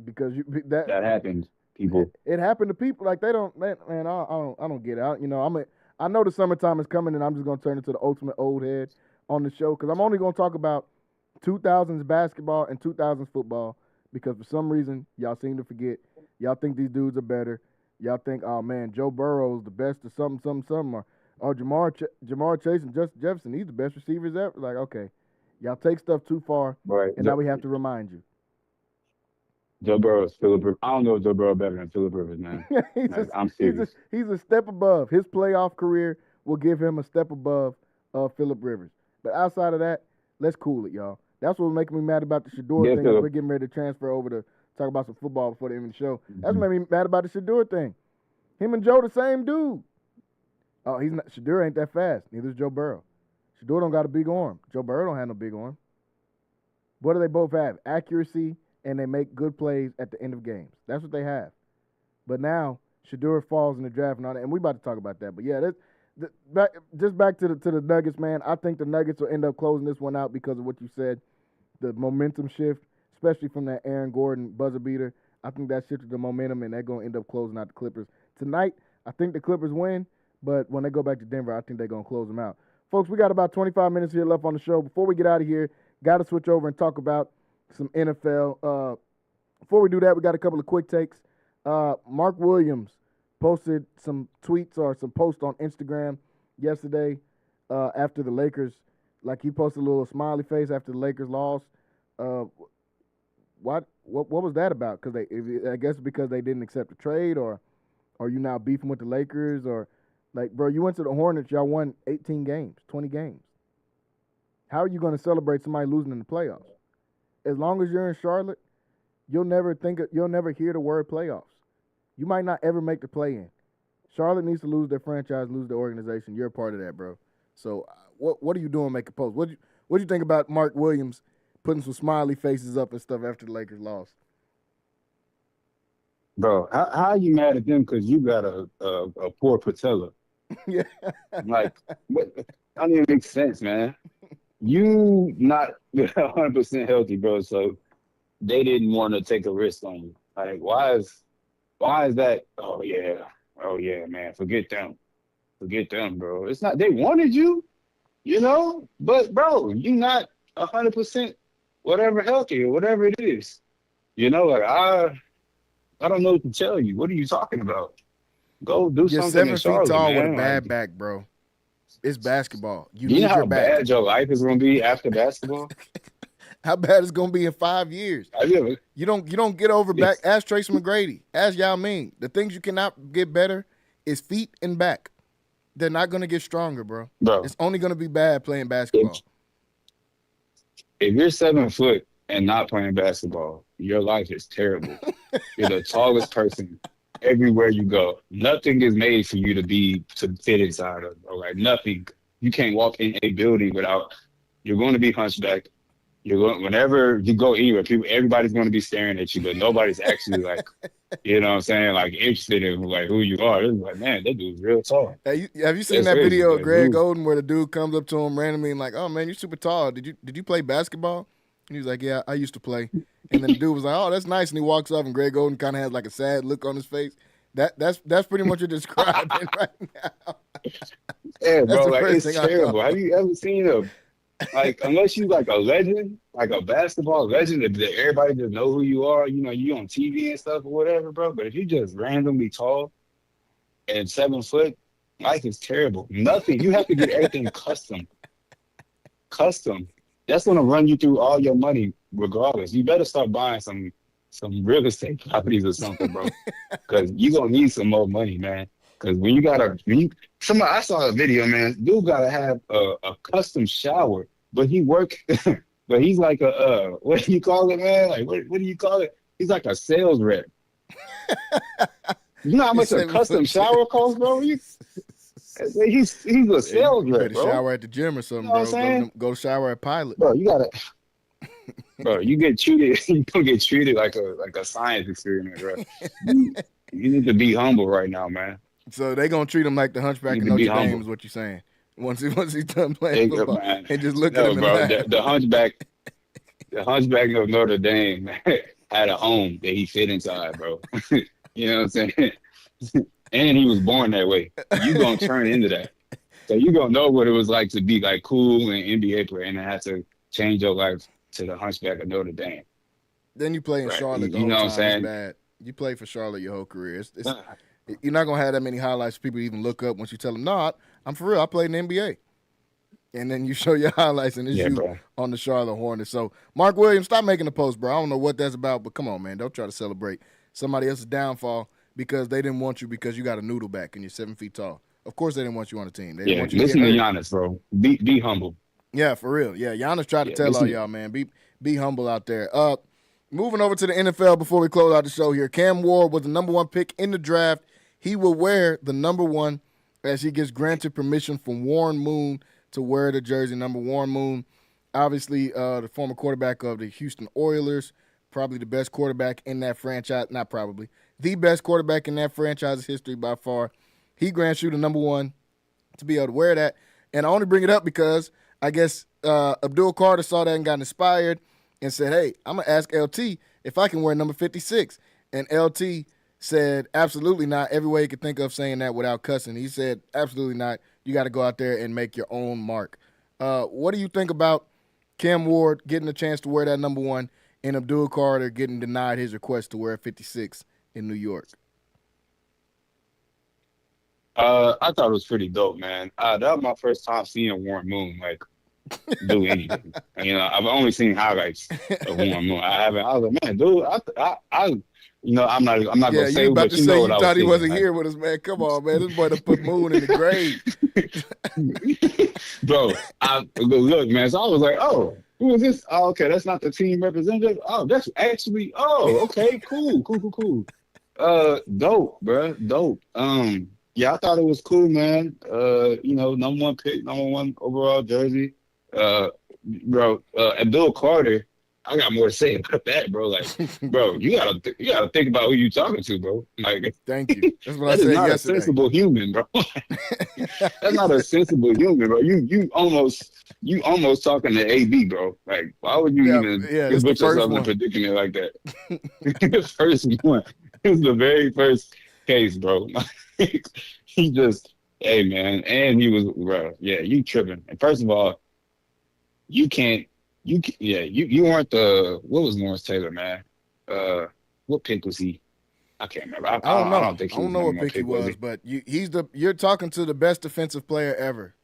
Because That happens, people. It happened to people. Like, I don't get it. I know the summertime is coming and I'm just going to turn into the ultimate old head on the show because I'm only going to talk about 2000s basketball and 2000s football because for some reason y'all seem to forget. Y'all think these dudes are better. Y'all think, oh man, Joe Burrow's the best of something, or Jamar Chase and Justin Jefferson, he's the best receivers ever. Like, okay, y'all take stuff too far, Right. and now we have to remind you. Joe Burrow is Philip Rivers. I don't know if Joe Burrow better than Philip Rivers, man. I'm serious. He's a step above. His playoff career will give him a step above Philip Rivers. But outside of that, let's cool it, y'all. That's what's making me mad about the Shador thing. We're getting ready to transfer over to talk about some football before the end of the show. That's what made me mad about the Shador thing. Him and Joe the same dude. Oh, he's not. Shador ain't that fast. Neither is Joe Burrow. Shador don't got a big arm. Joe Burrow don't have no big arm. What do they both have? Accuracy, and they make good plays at the end of games. That's what they have. But now Shador falls in the draft and all that, and we about to talk about that. But yeah, back to the Nuggets, man. I think the Nuggets will end up closing this one out because of what you said, the momentum shift, especially from that Aaron Gordon buzzer beater. I think that shifted the momentum, and they're going to end up closing out the Clippers tonight. I think the Clippers win, but when they go back to Denver, I think they're going to close them out. Folks, we got about 25 minutes here left on the show. Before we get out of here, got to switch over and talk about some NFL. Before we do that, we got a couple of quick takes. Mark Williams posted some tweets or some posts on Instagram yesterday after the Lakers. Like he posted a little smiley face after the Lakers lost. What was that about? Because I guess because they didn't accept the trade, or are you now beefing with the Lakers, or like, bro, you went to the Hornets, y'all won 18 games, 20 games. How are you going to celebrate somebody losing in the playoffs? As long as you're in Charlotte, you'll never hear the word playoffs. You might not ever make the play-in. Charlotte needs to lose their franchise, lose their organization. You're a part of that, bro. So what are you doing? Make a post. What do you think about Mark Williams putting some smiley faces up and stuff after the Lakers lost? Bro, how are you mad at them because you got a poor patella? Yeah. Like, what? That don't even make sense, man. You not 100% healthy, bro. So they didn't want to take a risk on you. Like, why is that? Oh yeah, man. Forget them, bro. It's not. They wanted you, but bro, you not 100% whatever healthy or whatever it is. Like I don't know what to tell you. What are you talking about? Go do You're something 7 in feet Charlotte, tall man. with a bad Like, back, bro. It's basketball. You you need know how your back. bad your life is gonna be after basketball. how bad it's gonna be in 5 years. You don't get over back. Ask Tracy McGrady. Ask Yao Ming. The things you cannot get better is feet and back. They're not gonna get stronger, bro. It's only gonna be bad playing basketball. If you're 7 foot and not playing basketball, your life is terrible. You're the tallest person everywhere you go. Nothing is made for you to fit inside of, bro. Like nothing. You can't walk in a building without. You're going to be hunchbacked. Whenever you go anywhere, everybody's going to be staring at you, but nobody's actually like, you know what I'm saying, like interested in like who you are. It's like, man, that dude's real tall. Hey, have you seen that video of Greg Oden where the dude comes up to him randomly and like, oh man, you're super tall. Did you play basketball? And he's like, yeah, I used to play. And then the dude was like, oh, that's nice. And he walks up and Greg Oden kind of has like a sad look on his face. That's pretty much what you're describing right now. Yeah, bro, like it's terrible. Have you ever seen like, unless you like a legend, like a basketball legend, that everybody just know who you are, you on TV and stuff or whatever, bro. But if you just randomly tall and 7 foot, life is terrible. Nothing. You have to get everything custom. Custom. That's gonna run you through all your money, regardless. You better start buying some real estate properties or something, bro, because you gonna need some more money, man. Because I saw a video, man. Dude gotta have a custom shower. But but he's like what do you call it, man? Like, what do you call it? He's like a sales rep. You know how much a custom shower costs, bro? He's a sales rep, bro. Shower at the gym or something, bro. Go shower at Pilot. Bro, you get treated. You gonna get treated like a science experiment, bro. You need to be humble right now, man. So they gonna treat him like the Hunchback of Notre Dame, is what you're saying. Once he's done playing football, and just look at him. Bro, the Hunchback of Notre Dame had a home that he fit inside, bro. You know what I'm saying? And he was born that way. You gonna turn into that, so you gonna know what it was like to be like cool and NBA player, and have to change your life to the Hunchback of Notre Dame. Then you play in Charlotte. You know what I'm saying? Bad. You play for Charlotte your whole career. You're not gonna have that many highlights for people to even look up once you tell them, no, I'm for real. I played in the NBA. And then you show your highlights and it's you bro. On the Charlotte Hornets. So, Mark Williams, stop making the post, bro. I don't know what that's about, but come on, man. Don't try to celebrate somebody else's downfall because they didn't want you because you got a noodle back and you're 7 feet tall. Of course they didn't want you on the team. They didn't want you listen to Giannis, bro. Be humble. Yeah, for real. Yeah, Giannis tried to tell all y'all, man. Be humble out there. Moving over to the NFL before we close out the show here. Cam Ward was the number 1 pick in the draft. He will wear the number 1 as he gets granted permission from Warren Moon to wear the jersey number. Warren Moon, obviously the former quarterback of the Houston Oilers, probably the best quarterback in that franchise. Not probably. The best quarterback in that franchise's history by far. He grants you the number 1 to be able to wear that. And I only bring it up because I guess Abdul Carter saw that and got inspired and said, hey, I'm going to ask LT if I can wear number 56. And LT said, absolutely not. Every way he could think of saying that without cussing. He said, absolutely not. You got to go out there and make your own mark. What do you think about Cam Ward getting a chance to wear that number 1 and Abdul Carter getting denied his request to wear 56 in New York? I thought it was pretty dope, man. That was my first time seeing Warren Moon do anything. I've only seen highlights of Warren Moon. I haven't. I was like, man, dude, I'm not gonna say, but you know what I was thought he wasn't here with us, man. Come on, man. This boy done put Moon in the grave. Bro, look, man. So I was like, oh, who is this? Oh, okay, that's not the team representative. Oh, that's actually. Oh, okay, cool. Dope, bro, dope. Yeah, I thought it was cool, man. Number 1 pick, number 1 overall jersey. Bro, Abdul Carter. I got more to say about that, bro. Like, bro, you gotta think about who you talking to, bro. Like, thank you. That's what I said yesterday. That's not a sensible human, bro. That's not a sensible human, bro. You almost talking to AB, bro. Like, why would you even put yourself in a predicament like that? The first one. It was the very first case, bro. He just, hey, man, and he was, bro. Yeah, you tripping. And first of all, you can't. You weren't what was Lawrence Taylor, man? What pick was he? I can't remember. I don't know. I don't know what pick he was, but you're talking to the best defensive player ever.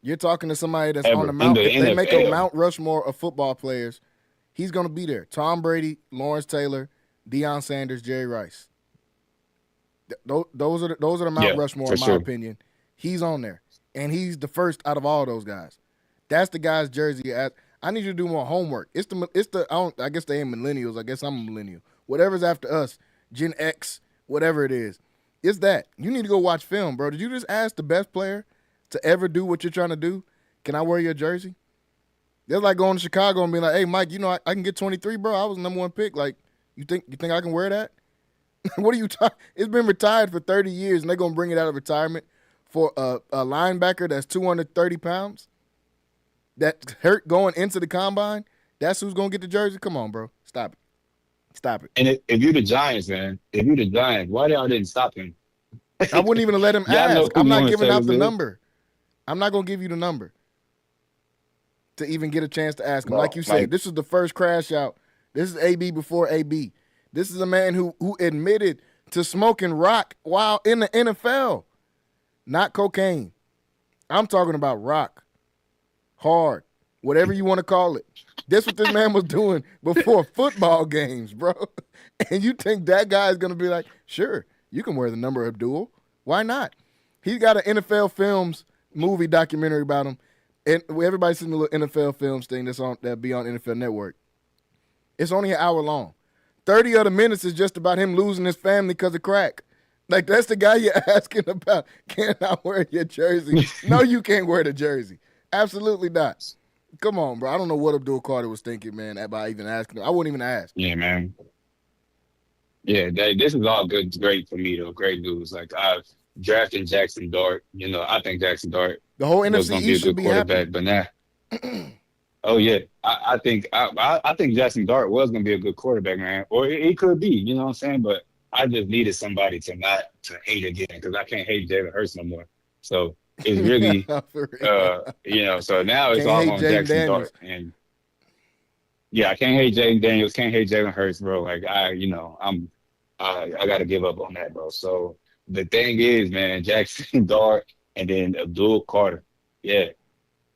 You're talking to somebody that's on ever the in Mount. the If they make a NFL. Mount Rushmore of football players, he's going to be there. Tom Brady, Lawrence Taylor, Deion Sanders, Jerry Rice. Those are the Mount Yeah, Rushmore, for in my sure. opinion. He's on there, and he's the first out of all those guys. That's the guy's jersey. I need you to do more homework. I guess they ain't millennials. I guess I'm a millennial. Whatever's after us, Gen X, whatever it is, it's that. You need to go watch film, bro. Did you just ask the best player to ever do what you're trying to do? Can I wear your jersey? That's like going to Chicago and being like, hey, Mike, I can get 23, bro. I was the number one pick. Like, you think I can wear that? What are you talking? It's been retired for 30 years, and they're going to bring it out of retirement for a linebacker that's 230 pounds that hurt going into the combine. That's who's going to get the jersey? Come on, bro. Stop it. And if you're the Giants, man, why y'all didn't stop him? I wouldn't even let him Y'all know ask. who I'm not Lawrence giving out Taylor the is. number. I'm not going to give you the number to even get a chance to ask him. Bro, Like you said, this is the first crash out. This is AB before AB. This is a man who admitted to smoking rock while in the NFL, not cocaine. I'm talking about rock, hard, whatever you want to call it. That's what this man was doing before football games, bro. And you think that guy is going to be like, sure, you can wear the number Abdul. Why not? He's got an NFL Films movie documentary about him. And everybody's seen the little NFL Films thing that'll be on NFL Network. It's only an hour long. 30 other minutes is just about him losing his family because of crack. Like, that's the guy you're asking about. Can I wear your jersey? No, you can't wear the jersey. Absolutely not. Come on, bro. I don't know what Abdul Carter was thinking, man, about even asking him. I wouldn't even ask. Yeah, man. Yeah, this is all good, great for me though. Great news. Like I've drafted Jackson Dart. I think Jackson Dart The whole was NFC going to be a East should good be happy. quarterback, but now. Oh yeah, I think Jackson Dart was gonna be a good quarterback, man, or he could be. You know what I'm saying? But I just needed somebody to not to hate again because I can't hate Jalen Hurts no more. So it's really, For real. So now it's Can't all hate on Jaden Jackson Daniels. Dart, and yeah, I can't hate Jaden Daniels, can't hate Jalen Hurts, bro. Like I got to give up on that, bro. So the thing is, man, Jackson Dart and then Abdul Carter, yeah.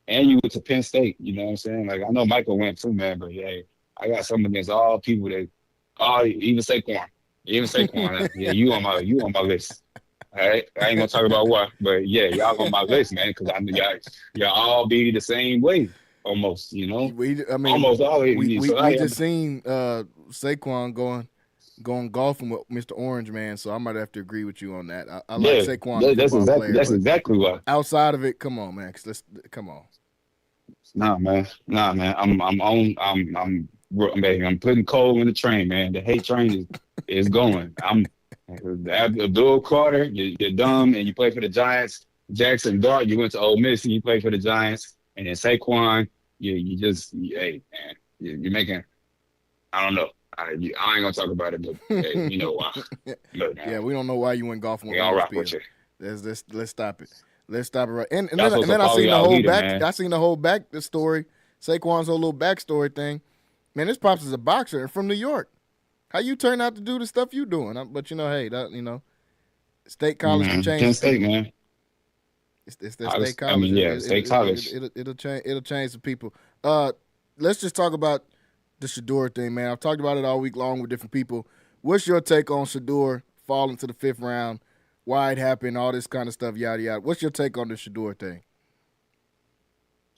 And you went to Penn State, you know what I'm saying? Like I know Michael went too, man, but yeah, I got something against all people that, even Saquon, yeah, you on my list. All right, I ain't gonna talk about what, but yeah, y'all on my list, man, because I know y'all all be the same way, almost, almost always. We So just seen Saquon going golfing with Mr. Orange Man, so I might have to agree with you on that. I like Saquon, that's exactly why. Outside of it, come on, man, come on. Nah, man. I'm putting coal in the train, man. The hate train is going. Abdul Carter, you're dumb, and you play for the Giants. Jackson Dart, you went to Ole Miss and you played for the Giants. And then Saquon, hey, man, you're making. I don't know. I ain't gonna talk about it, but hey, you know why. Look, Yeah, we don't know why you went golfing with I'll rock Spears. with you. Let's stop it. Let's stop it right. And Y'all supposed then to I follow seen the y'all whole leader, back. man. I seen the whole back the story. Saquon's whole little backstory thing. Man, this pops is a boxer and from New York. How you turn out to do the stuff you doing? But hey, state college can change. Penn State, man. It's that state college. State college. It'll change some people. Let's just talk about the Shador thing, man. I've talked about it all week long with different people. What's your take on Shador falling to the 5th round? Why it happened, all this kind of stuff, yada yada. What's your take on the Shador thing?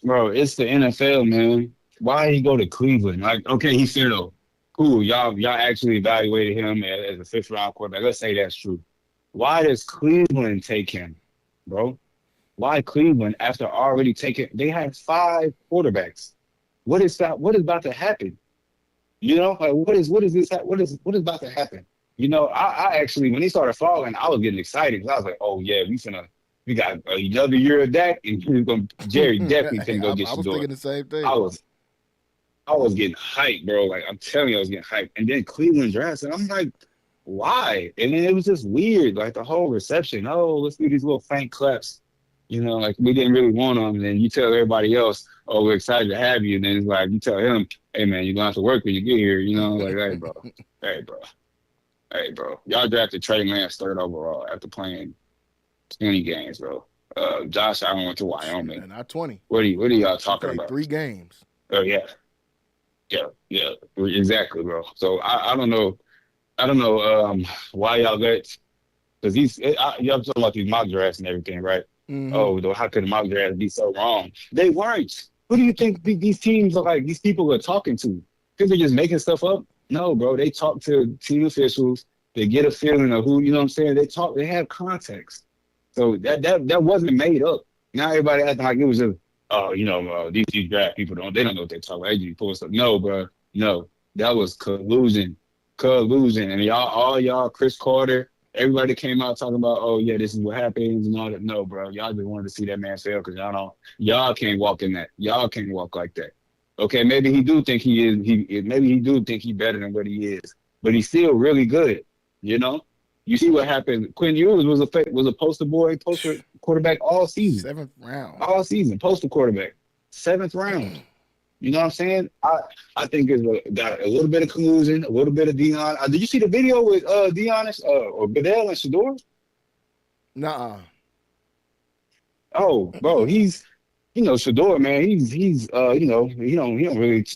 Bro, it's the NFL, man. Why he go to Cleveland? Like, okay, he's here though. Cool, y'all actually evaluated him as a 5th round quarterback. Let's say that's true. Why does Cleveland take him, bro? Why Cleveland after already taking? They had 5 quarterbacks. What is about to happen? Like what is this? What is about to happen? I actually, when he started falling, I was getting excited because I was like, oh yeah, we got another year of that, and Jerry definitely can go get Shador. I was thinking the same thing. I was getting hyped, bro. Like I'm telling you, I was getting hyped. And then Cleveland drafts, and I'm like, why? And then it was just weird, like the whole reception. Oh, let's do these little faint claps. Like we didn't really want them. And then you tell everybody else, oh, we're excited to have you. And then it's like you tell him, hey man, you're gonna have to work when you get here. Like, hey bro. Y'all drafted Trey Lance 3rd overall after playing 20 games, bro. Josh Allen went to Wyoming. Not 20. What are y'all He talking played about? 3 games. Oh yeah, yeah, exactly, bro. So I don't know. I don't know why y'all let because y'all talking about these mock drafts and everything, right? Mm-hmm. Oh, though, how could the mock drafts be so wrong? They weren't. Who do you think these teams are like? These people are talking to? Because they're just making stuff up? No, bro. They talk to team officials. They get a feeling of who you know what I'm saying. They talk. They have context. So that wasn't made up. Now everybody acting like it was just these draft people don't know what they're talking about. They just pull stuff. No, bro. No, that was collusion, and all y'all, Chris Carter, everybody came out talking about, oh yeah, this is what happens and all that. No, bro, y'all just wanted to see that man fail because y'all can't walk in that. Y'all can't walk like that. Okay, maybe he do think he is. Maybe he do think he's better than what he is, but he's still really good. You know. You see what happened. Quinn Ewers was a poster quarterback all season. 7th round. All season, poster quarterback. 7th round. You know what I'm saying? I think got a little bit of collusion, a little bit of Dion. Did you see the video with Dion or Goodell and Shador? Nuh-uh. Oh, bro, Shador, man, he don't really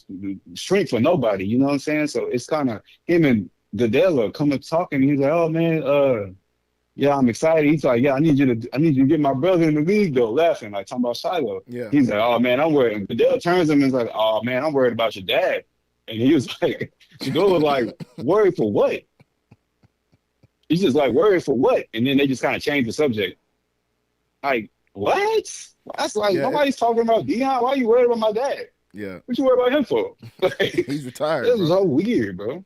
shrink for nobody. You know what I'm saying? So it's kind of him and Goodell are coming talking. He's like, oh man, yeah, I'm excited. He's like, yeah, I need you to get my brother in the league though, laughing, like talking about Shiloh. Yeah. He's like, oh man, I'm worried. And Goodell turns to him and is like, oh man, I'm worried about your dad. And he was like, Shador was like, worried for what? He's just like, worried for what? And then they just kind of changed the subject. Like, what? That's like, nobody's talking about Dion. Why are you worried about my dad? Yeah. What you worried about him for? Like, he's retired. This was so weird, bro.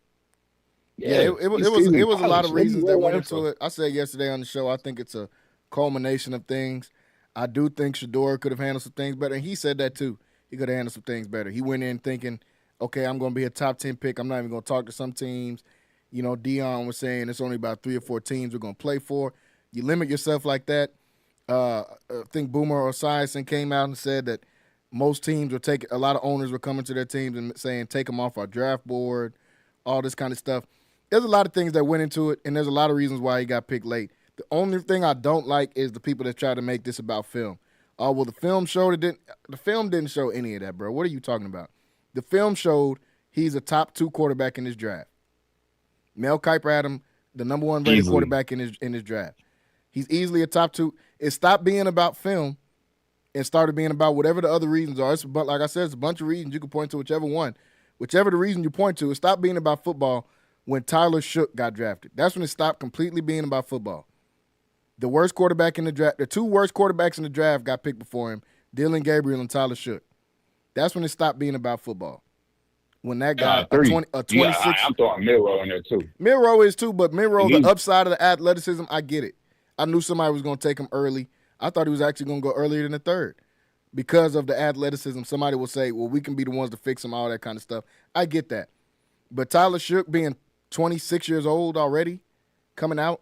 Yeah, it was a lot of reasons that went into it. I said yesterday on the show, I think it's a culmination of things. I do think Shador could have handled some things better, and he said that too. He could have handled some things better. He went in thinking, okay, I'm going to be a top 10 pick. I'm not even going to talk to some teams. You know, Dion was saying it's only about 3 or 4 teams we're going to play for. You limit yourself like that. I think Boomer Esiason came out and said that most teams were taking – a lot of owners were coming to their teams and saying take them off our draft board, all this kind of stuff. There's a lot of things that went into it, and there's a lot of reasons why he got picked late. The only thing I don't like is the people that try to make this about film. Oh, well, the film didn't show any of that, bro. What are you talking about? The film showed he's a top 2 quarterback in this draft. Mel Kiper had him the number 1 rated quarterback in his draft. He's easily a top 2. It stopped being about film and started being about whatever the other reasons are. But like I said, it's a bunch of reasons. You can point to whichever one. Whichever the reason you point to, it stopped being about football when Tyler Shook got drafted. That's when it stopped completely being about football. The worst quarterback in the draft, the 2 worst quarterbacks in the draft got picked before him, Dylan Gabriel and Tyler Shook. That's when it stopped being about football. When that guy, 26. I'm throwing Milroe in there too. Milroe is too, but Milroe, the upside of the athleticism, I get it. I knew somebody was going to take him early. I thought he was actually going to go earlier than the 3rd. Because of the athleticism, somebody will say, well, we can be the ones to fix him, all that kind of stuff. I get that. But Tyler Shook being 26 years old already, coming out,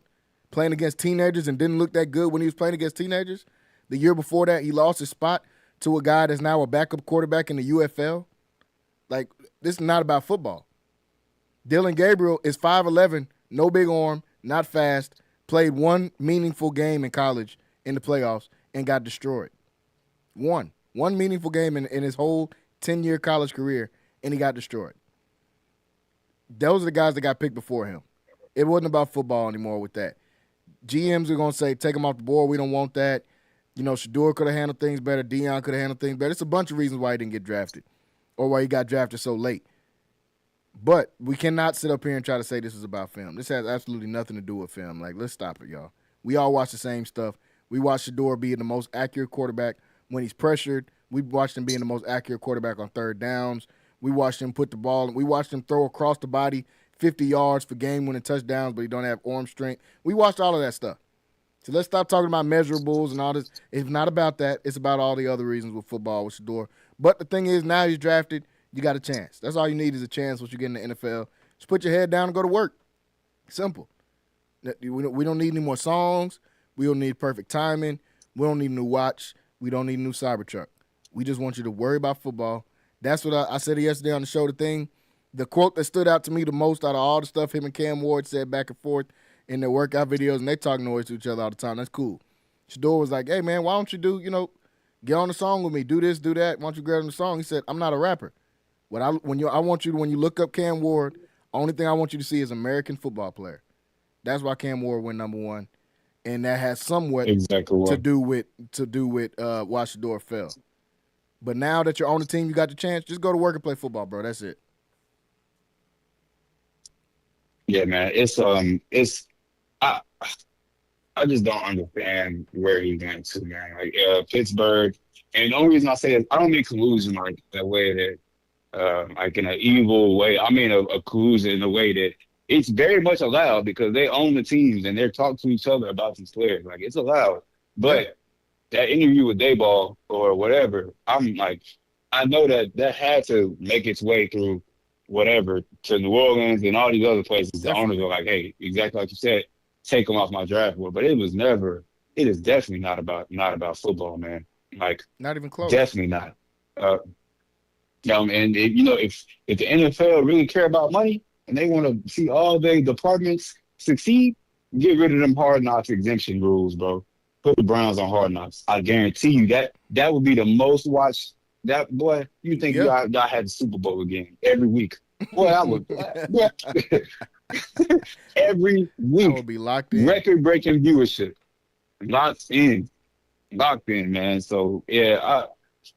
playing against teenagers and didn't look that good when he was playing against teenagers. The year before that, he lost his spot to a guy that's now a backup quarterback in the UFL. Like, this is not about football. Dylan Gabriel is 5'11", no big arm, not fast, played 1 meaningful game in college in the playoffs and got destroyed. One meaningful game in his whole 10-year college career, and he got destroyed. Those are the guys that got picked before him. It wasn't about football anymore with that. GMs are going to say, take him off the board. We don't want that. You know, Shador could have handled things better. Dion could have handled things better. It's a bunch of reasons why he didn't get drafted or why he got drafted so late. But we cannot sit up here and try to say this is about film. This has absolutely nothing to do with film. Like, let's stop it, y'all. We all watch the same stuff. We watched Shador be the most accurate quarterback when he's pressured. We watched him being the most accurate quarterback on 3rd downs. We watched him put the ball. We watched him throw across the body 50 yards for game-winning touchdowns, but he don't have arm strength. We watched all of that stuff. So let's stop talking about measurables and all this. It's not about that. It's about all the other reasons with football, with Shador. But the thing is, now he's drafted, you got a chance. That's all you need is a chance once you get in the NFL. Just put your head down and go to work. Simple. We don't need any more songs. We don't need perfect timing. We don't need a new watch. We don't need a new Cybertruck. We just want you to worry about football. That's what I said yesterday on the show. The quote that stood out to me the most out of all the stuff him and Cam Ward said back and forth in their workout videos, and they talk noise to each other all the time. That's cool. Shador was like, hey, man, why don't you get on the song with me, do this, do that. Why don't you get on the song? He said, I'm not a rapper. When you look up Cam Ward, only thing I want you to see is American football player. That's why Cam Ward went number one, and that has somewhat to do with why Shador fell. But now that you're on the team, you got the chance. Just go to work and play football, bro. That's it. Yeah, man. I just don't understand where he went to, man. Like Pittsburgh, and the only reason I say it, I don't mean collusion like that way that, like in an evil way. I mean a collusion in a way that it's very much allowed because they own the teams and they're talking to each other about these players. Like it's allowed, but that interview with Dayball or whatever, I'm like, I know that had to make its way through whatever to New Orleans and all these other places. The owners are like, hey, exactly like you said, take them off my draft board. But it is definitely not about football, man. Like not even close. Definitely not. And if the NFL really care about money and they want to see all their departments succeed, get rid of them hard knocks exemption rules, bro. Put the Browns on hard knocks. I guarantee you that would be the most watched. That boy, you think y'all had the Super Bowl again every week? Boy, I would. Every week, I would be locked in. Record-breaking viewership, locked in, man. So yeah,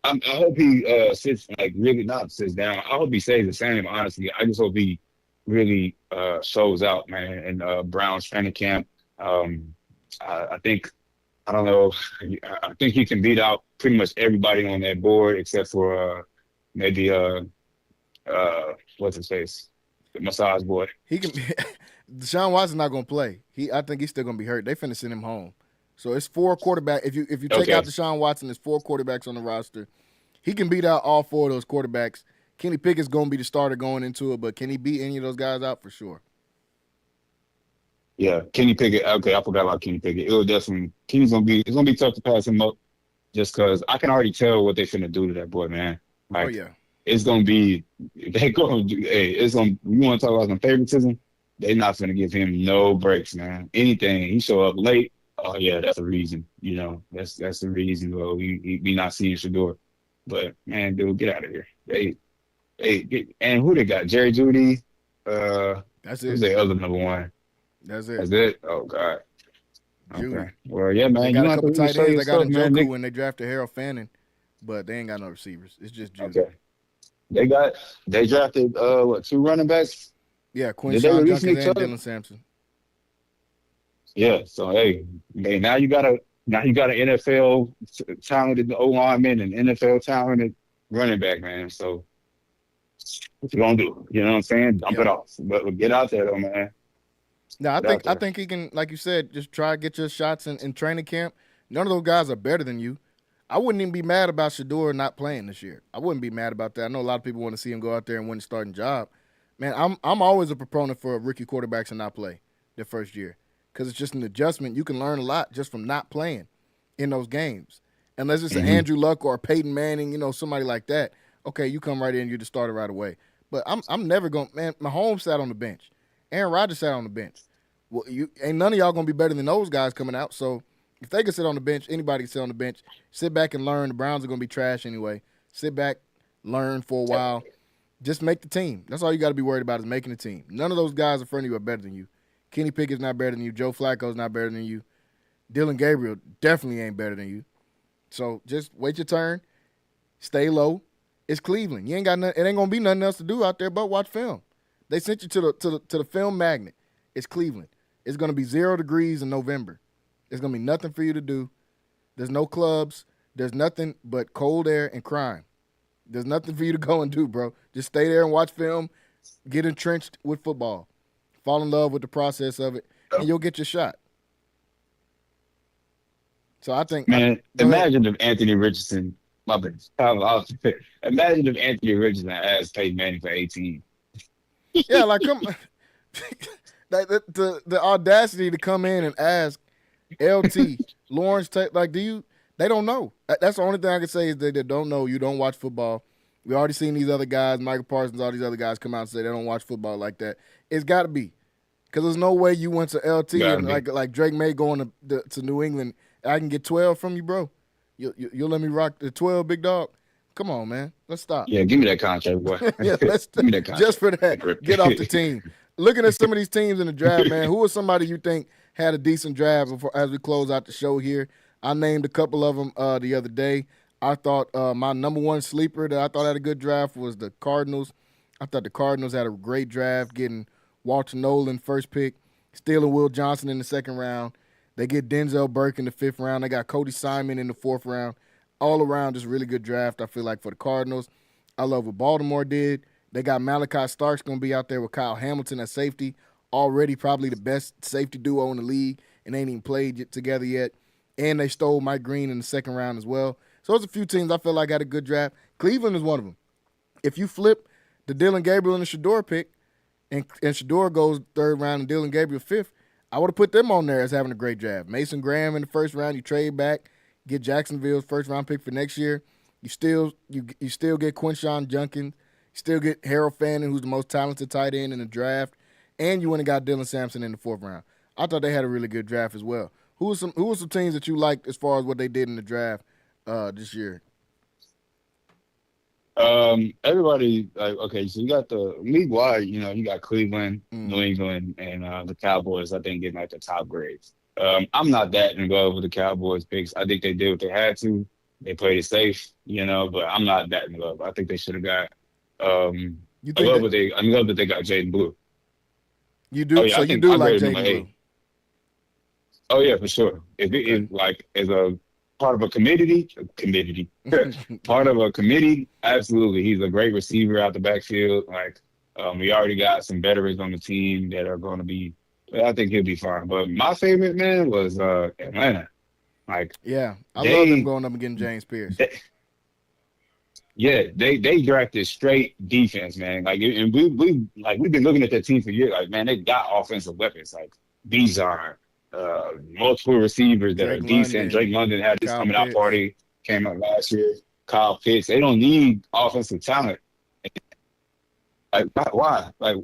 I hope he sits down. I hope he stays the same. Honestly, I just hope he really shows out, man. In Browns training camp, I think. I don't know. I think he can beat out pretty much everybody on that board except for maybe what's his face, the massage boy. He can. Deshaun Watson's not going to play. I think he's still going to be hurt. They finna send him home. So it's 4 quarterbacks. If you take out Deshaun Watson, there's 4 quarterbacks on the roster. He can beat out all 4 of those quarterbacks. Kenny Pickett's going to be the starter going into it, but can he beat any of those guys out for sure? Yeah, Kenny Pickett. Okay, I forgot about Kenny Pickett. It's gonna be tough to pass him up, just because I can already tell what they're finna do to that boy, man. Like, it's gonna be they gonna do. Hey, it's gonna. You want to talk about some favoritism? They're not finna give him no breaks, man. Anything he show up late. Oh yeah, that's the reason. That's the reason. Well, we not seeing Shador, but man, dude, get out of here. And who they got? Jerry Jeudy. That's it. Who's the other number one? That's it. That's it? Oh, God. Jeudy. Okay. Well, yeah, man. They got a couple tight ends. They got Njoku man. when they drafted Harold Fannin, but they ain't got no receivers. It's just Jeudy. Okay. They drafted 2 running backs? Yeah, Quinshon Judkins and Dylan Sampson. Yeah. So hey, now you got an NFL talented O lineman and NFL talented running back, man. So what you gonna do? You know what I'm saying? Dump it off. But get out there though, man. No, I think he can, like you said, just try to get your shots in training camp. None of those guys are better than you. I wouldn't even be mad about Shador not playing this year. I wouldn't be mad about that. I know a lot of people want to see him go out there and win the starting job. Man, I'm always a proponent for rookie quarterbacks to not play their first year because it's just an adjustment. You can learn a lot just from not playing in those games. Unless it's an Andrew Luck or a Peyton Manning, somebody like that. Okay, you come right in, you're the starter right away. But I'm never going – man, Mahomes sat on the bench. Aaron Rodgers sat on the bench. Well, ain't none of y'all going to be better than those guys coming out. So if they can sit on the bench, anybody can sit on the bench. Sit back and learn. The Browns are going to be trash anyway. Sit back, learn for a while. Just make the team. That's all you got to be worried about is making the team. None of those guys in front of you are better than you. Kenny Pickett's not better than you. Joe Flacco's not better than you. Dylan Gabriel definitely ain't better than you. So just wait your turn. Stay low. It's Cleveland. You ain't got nothing. It ain't going to be nothing else to do out there but watch film. They sent you to the film magnet. It's Cleveland. It's going to be 0 degrees in November. There's going to be nothing for you to do. There's no clubs. There's nothing but cold air and crime. There's nothing for you to go and do, bro. Just stay there and watch film, get entrenched with football, fall in love with the process of it, and you'll get your shot. So I think – man, imagine if Anthony Richardson – my bad. Imagine if Anthony Richardson asked Peyton Manning for 18. Yeah, like come – the audacity to come in and ask LT, Lawrence, like, they don't know. That's the only thing I can say is that they don't know. You don't watch football. We already seen these other guys, Michael Parsons, all these other guys come out and say they don't watch football like that. It's got to be. Because there's no way you went to LT and like Drake May going to New England I can get 12 from you, bro. You'll let me rock the 12, big dog? Come on, man. Let's stop. Yeah, give me that contract, boy. Yeah, Give me that just contract. for that, get off the team. Looking at some of these teams in the draft, man, who was somebody you think had a decent draft before as we close out the show here? I named a couple of them the other day. I thought my number one sleeper that I thought had a good draft was the Cardinals. I thought the Cardinals had a great draft, getting Walter Nolan first pick, stealing Will Johnson in the second round. They get Denzel Burke in the fifth round. They got Cody Simon in the fourth round. All around, just really good draft, I feel like, for the Cardinals. I love what Baltimore did. They got Malachi Starks going to be out there with Kyle Hamilton at safety, already probably the best safety duo in the league, and they ain't even played together yet. And they stole Mike Green in the second round as well. So there's a few teams I feel like had a good draft. Cleveland is one of them. If you flip the Dylan Gabriel and the Shador pick, and Shador goes third round and Dylan Gabriel fifth, I would have put them on there as having a great draft. Mason Graham in the first round, you trade back, get Jacksonville's first round pick for next year. You still get Quinshon Judkins, you still get Harold Fanning, who's the most talented tight end in the draft, and you went and got Dylan Sampson in the fourth round. I thought they had a really good draft as well. Who were some teams that you liked as far as what they did in the draft this year? Everybody, like, okay, so you got the league wide, you got Cleveland, New England, and the Cowboys, I think, getting like the top grades. I'm not that in love with the Cowboys picks. I think they did what they had to. They played it safe, but I'm not that in love. I think they should have got I love that they got Jaden Blue. You do? Oh, yeah, so you do like Jaden Blue? Oh yeah, for sure. If it is like as a part of a committee, part of a committee, absolutely. He's a great receiver out the backfield. Like, we already got some veterans on the team that are going to be. I think he'll be fine. But my favorite man was Atlanta. Like, yeah, I love them going up and getting James Pierce. They drafted straight defense, man. Like, and we've been looking at that team for years. Like, man, they got offensive weapons like Bijan. Multiple receivers that are decent. Drake London had this coming out party, came out last year. Kyle Pitts. They don't need offensive talent. Like, why? Like,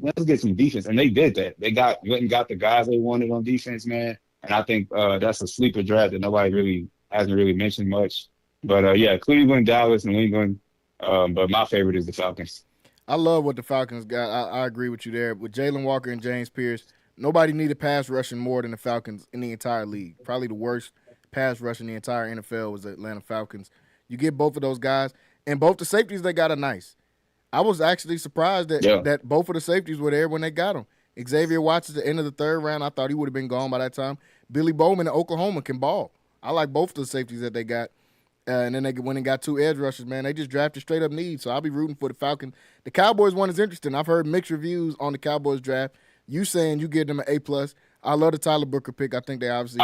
let's get some defense. And they did that. They went and got the guys they wanted on defense, man. And I think that's a sleeper draft that nobody hasn't really mentioned much. But yeah, Cleveland, Dallas, New England. But my favorite is the Falcons. I love what the Falcons got. I agree with you there. With Jalen Walker and James Pierce, nobody needed pass rushing more than the Falcons in the entire league. Probably the worst pass rush in the entire NFL was the Atlanta Falcons. You get both of those guys, and both the safeties they got are nice. I was actually surprised that both of the safeties were there when they got them. Xavier Watts at the end of the third round, I thought he would have been gone by that time. Billy Bowman in Oklahoma can ball. I like both of the safeties that they got. And then they went and got two edge rushers, man. They just drafted straight up need, so I'll be rooting for the Falcons. The Cowboys one is interesting. I've heard mixed reviews on the Cowboys draft. You saying you give them an A+. I love the Tyler Booker pick. I think they obviously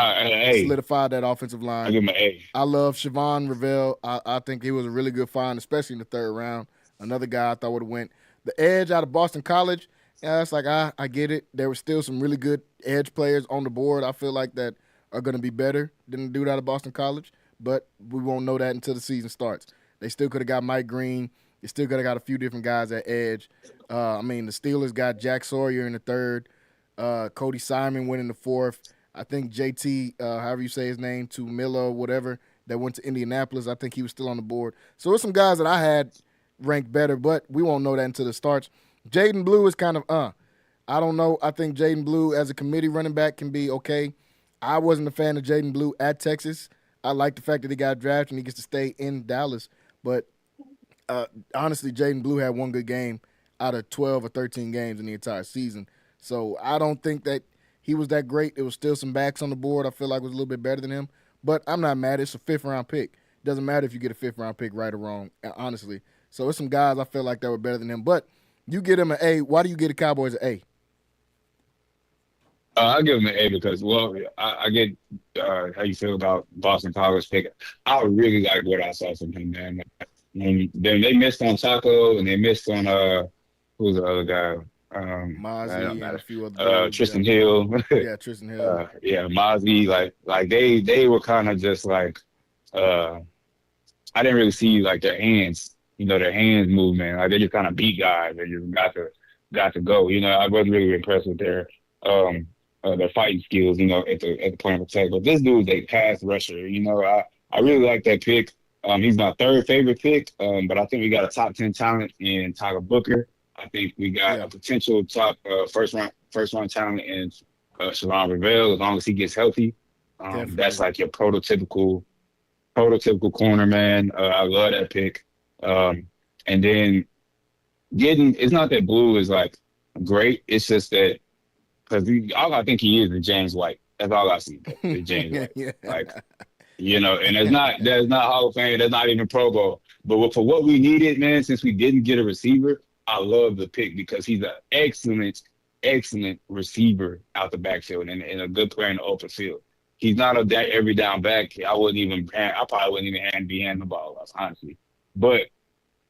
solidified that offensive line. I give them an A. I love Siobhan Ravel. I think he was a really good find, especially in the third round. Another guy I thought would have went. The edge out of Boston College, it's like I get it. There were still some really good edge players on the board. I feel like that are going to be better than the dude out of Boston College, but we won't know that until the season starts. They still could have got Mike Green. They still could have got a few different guys at edge. The Steelers got Jack Sawyer in the third. Cody Simon went in the fourth. I think JT, however you say his name, to Miller or whatever, that went to Indianapolis. I think he was still on the board. So there's some guys that I had ranked better, but we won't know that until it starts. Jaden Blue is kind of I don't know. I think Jaden Blue as a committee running back can be okay. I wasn't a fan of Jaden Blue at Texas. I like the fact that he got drafted and he gets to stay in Dallas. But honestly, Jaden Blue had one good game out of 12 or 13 games in the entire season. So I don't think that he was that great. There was still some backs on the board I feel like was a little bit better than him. But I'm not mad. It's a fifth-round pick. It doesn't matter if you get a fifth-round pick right or wrong, honestly. So there's some guys I feel like that were better than him. But you get him an A. Why do you get the Cowboys an A? I give him an A because, well, I get how you feel about Boston College pick. I really like what I saw from him, man. And then they missed on Taco and they missed on who was the other guy? Mozzie and a few other Tristan Hill. Yeah, Tristan Hill. Mozzie. Like they were kind of just like I didn't really see like their hands. Their hands movement. Like they just kind of beat guys and just got to go. I wasn't really impressed with their their fighting skills, at the point of attack. But this dude's a pass rusher. I Yeah. really like that pick. He's my third favorite pick. But I think we got a top 10 talent in Tyler Booker. I think we got Yeah. a potential top first round talent in Shalon Ravel as long as he gets healthy. That's Definitely. like your prototypical corner, man. I love that pick. And then it's not that Blue is like great. It's just that because all I think he is James White. That's all I see. Is James White. Yeah. Like, and that's not Hall of Fame. That's not even Pro Bowl. But for what we needed, man, since we didn't get a receiver, I love the pick because he's an excellent receiver out the backfield and a good player in the open field. He's not every down back. I probably wouldn't even be handing the ball off, honestly. But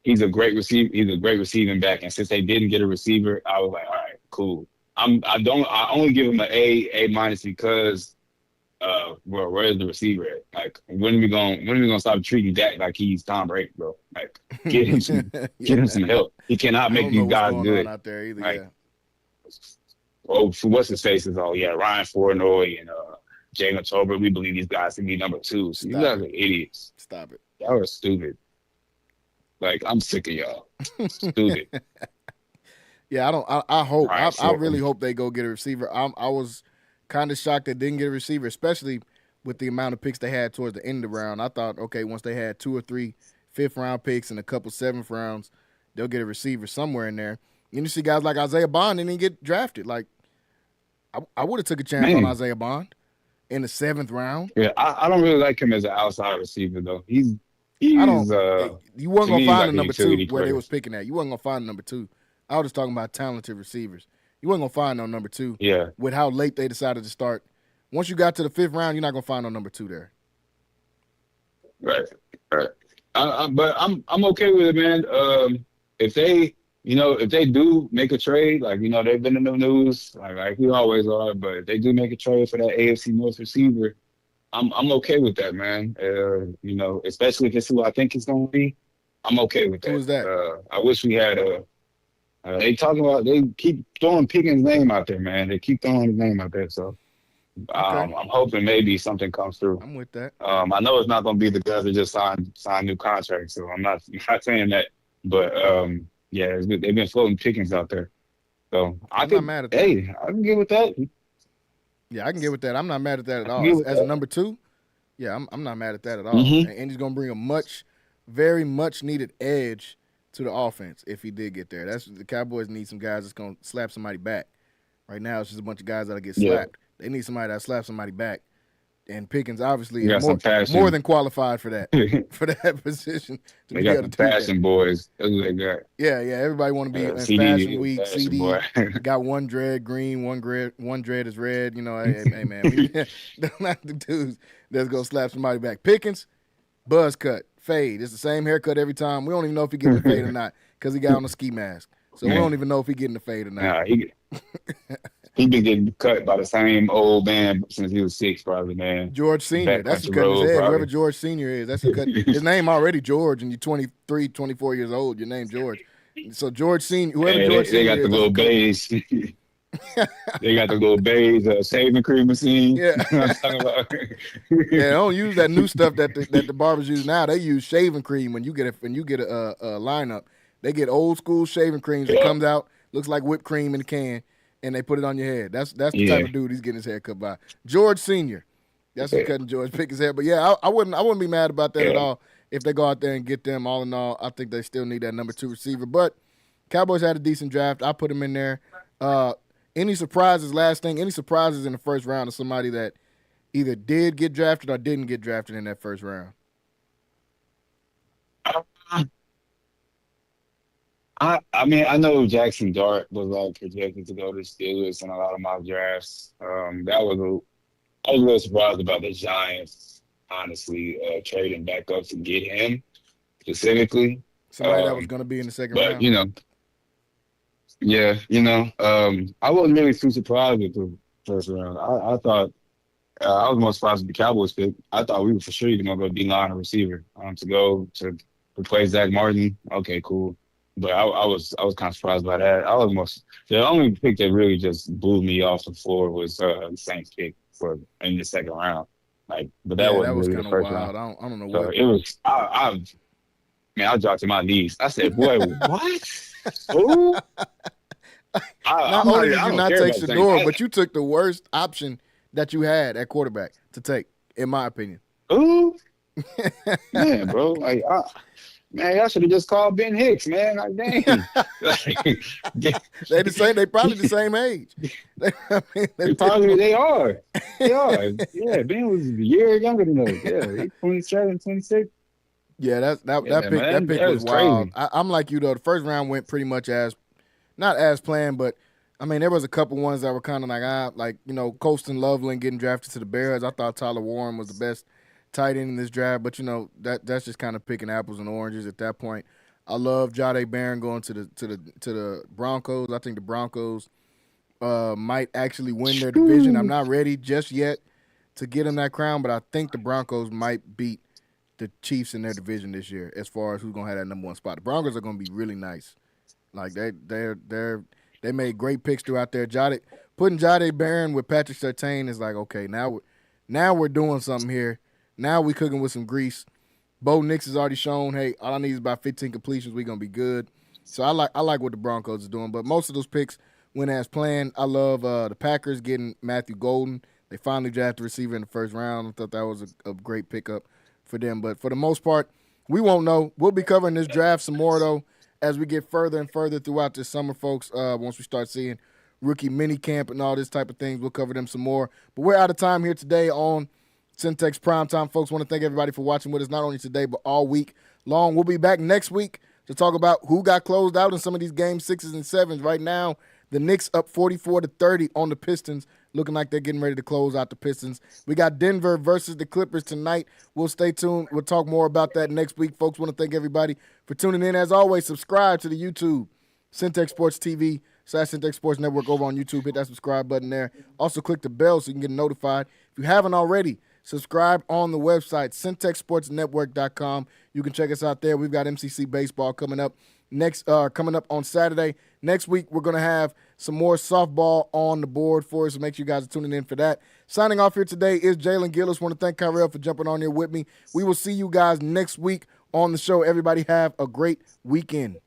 he's a great receiver. He's a great receiving back. And since they didn't get a receiver, I was like, all right, cool. I only give him an A minus because where's the receiver at? Like when are we gonna stop treating Dak like he's Tom Brady, bro? Like get him some help. He cannot I make don't know these what's guys going good. on out there either. Like, Yeah. oh, what's his face is all Ryan Flournoy and Jalen Tolbert. We believe these guys can be number two. So you guys are idiots. Stop it. Y'all are stupid. Like I'm sick of y'all. Stupid. Yeah, I don't. I hope. Right, I really hope they go get a receiver. I was kind of shocked they didn't get a receiver, especially with the amount of picks they had towards the end of the round. I thought, okay, once they had 2 or 3 fifth-round picks and a couple seventh rounds, they'll get a receiver somewhere in there. And you see guys like Isaiah Bond didn't get drafted. Like I would have took a chance on Isaiah Bond in the 7th round. Yeah, I don't really like him as an outside receiver though. He's I don't. You wasn't to gonna me, find like a a number 2 utility where they player. was picking at. You wasn't gonna find a number 2. I was just talking about talented receivers. You wasn't gonna find no number 2. Yeah. With how late they decided to start. Once you got to the 5th round, you're not gonna find no number 2 there. Right. But I'm okay with it, man. If they do make a trade, like they've been in the news, like we always are. But if they do make a trade for that AFC North receiver, I'm okay with that, man. Especially if it's who I think it's gonna be, I'm okay with that. Who is that? I wish we had they keep throwing Pickens' name out there, man. They keep throwing his name out there, so. Okay. I'm hoping maybe something comes through. I'm with that. I know it's not going to be the guys that just sign new contracts, so I'm not saying that. But yeah, they've been floating Pickens out there, so I'm not mad at that. Hey, I can get with that. Yeah, I can get with that. I'm not mad at that at all. get with As a that. number 2, yeah, I'm not mad at that at all. Mhm. And he's gonna bring a very much needed edge to the offense if he did get there. That's the Cowboys need some guys that's gonna slap somebody back. Right now, it's just a bunch of guys that'll get Yeah. slapped. They need somebody that slaps somebody back. And Pickens obviously They got is some passion. more than qualified for that position to They be got able some to do that. passion boys. That's what they got. Yeah. Everybody want to be in CD, Fashion Week. fashion CD boy. got one dread green, one dread is red. Hey man, we don't have the dudes that's gonna slap somebody back. Pickens, buzz cut, fade. It's the same haircut every time. We don't even know if he getting the fade or not because he got on a ski mask. So we don't even know if he getting the fade or not. Nah, he been getting cut by the same old man since he was 6, probably, man. George Senior. That's who's Backcountry cutting his road, head. probably. Whoever George Senior is, that's who cut his name already George, and you're 23, 24 years old. Your name George. So George Senior, whoever Hey, George they Senior got the is, little that's who cut- beige. They got the little beige shaving cream machine. Yeah. You know what I'm talking about? Yeah, they don't use that new stuff that the barbers use now. They use shaving cream when you get a lineup. They get old school shaving creams that comes out, looks like whipped cream in a can, and they put it on your head. That's the type of dude he's getting his hair cut by. George Senior. That's who's cutting George Pickens' hair. But yeah, I wouldn't be mad about that at all if they go out there and get them. All in all, I think they still need that number 2 receiver. But Cowboys had a decent draft. I put them in there. Any surprises? Last thing, any surprises in the first round of somebody that either did get drafted or didn't get drafted in that first round? I mean, I know Jackson Dart was projected to go to the Steelers in a lot of mock drafts. I was a little surprised about the Giants, honestly, trading back up to get him specifically. Somebody that was going to be in the second round. But I wasn't really too surprised with the first round. I thought I was more surprised with the Cowboys pick. I thought we were for sure going to go D-line or receiver to go to replace Zach Martin. Okay, cool. But I was kind of surprised by that. I was most the only pick that really just blew me off the floor was the Saints pick for in the second round. Like, but that Yeah, that wasn't was really the kind of first round. wild. I don't know So what. it was man, I dropped to my knees. I said, "Boy, what? Who? Not I'm not. only did I you don't not care take about the Saints. Shador, but you took the worst option that you had at quarterback to take, in my opinion. Who? Man, bro. Man, y'all should have just called Ben Hicks, man. Like, dang. Like, They the same. They probably the same age. I mean, they probably they are. They are. Yeah, Ben was a year younger than us. Yeah, he's 27, 26. yeah, that Yeah, pick man, that was was wild. crazy. I'm like you though. The first round went pretty much as not as planned, but I mean there was a couple ones that were kind of like Colston Loveland getting drafted to the Bears. I thought Tyler Warren was the best tight end in this draft, but that's just kind of picking apples and oranges at that point. I love Jade Barron going to the Broncos. I think the Broncos might actually win their division. I'm Whew. not ready just yet to get them that crown, but I think the Broncos might beat the Chiefs in their division this year as far as who's gonna have that number one spot. The Broncos are gonna be really nice. Like they made great picks throughout there. Putting Jade Barron with Patrick Surtain is like, okay, now we're doing something here. Now we cooking with some grease. Bo Nix has already shown, hey, all I need is about 15 completions. We're gonna be good. So I like what the Broncos are doing. But most of those picks went as planned. I love the Packers getting Matthew Golden. They finally drafted a receiver in the first round. I thought that was a great pickup for them. But for the most part, we won't know. We'll be covering this draft some more though as we get further and further throughout this summer, folks. Once we start seeing rookie mini camp and all this type of things, we'll cover them some more. But we're out of time here today on Centex Primetime, folks. Want to thank everybody for watching with us, not only today, but all week long. We'll be back next week to talk about who got closed out in some of these game 6s and 7s. Right now, the Knicks up 44-30 on the Pistons, looking like they're getting ready to close out the Pistons. We got Denver versus the Clippers tonight. We'll stay tuned. We'll talk more about that next week, folks. Want to thank everybody for tuning in. As always, subscribe to the YouTube, Centex Sports TV / Centex Sports Network over on YouTube. Hit that subscribe button there. Also, click the bell so you can get notified. If you haven't already, subscribe on the website, CentexSportsNetwork.com. You can check us out there. We've got MCC baseball coming up on Saturday. Next week, we're going to have some more softball on the board for us, so make sure you guys are tuning in for that. Signing off here today is Jalen Gillis. Want to thank Kyrell for jumping on here with me. We will see you guys next week on the show. Everybody have a great weekend.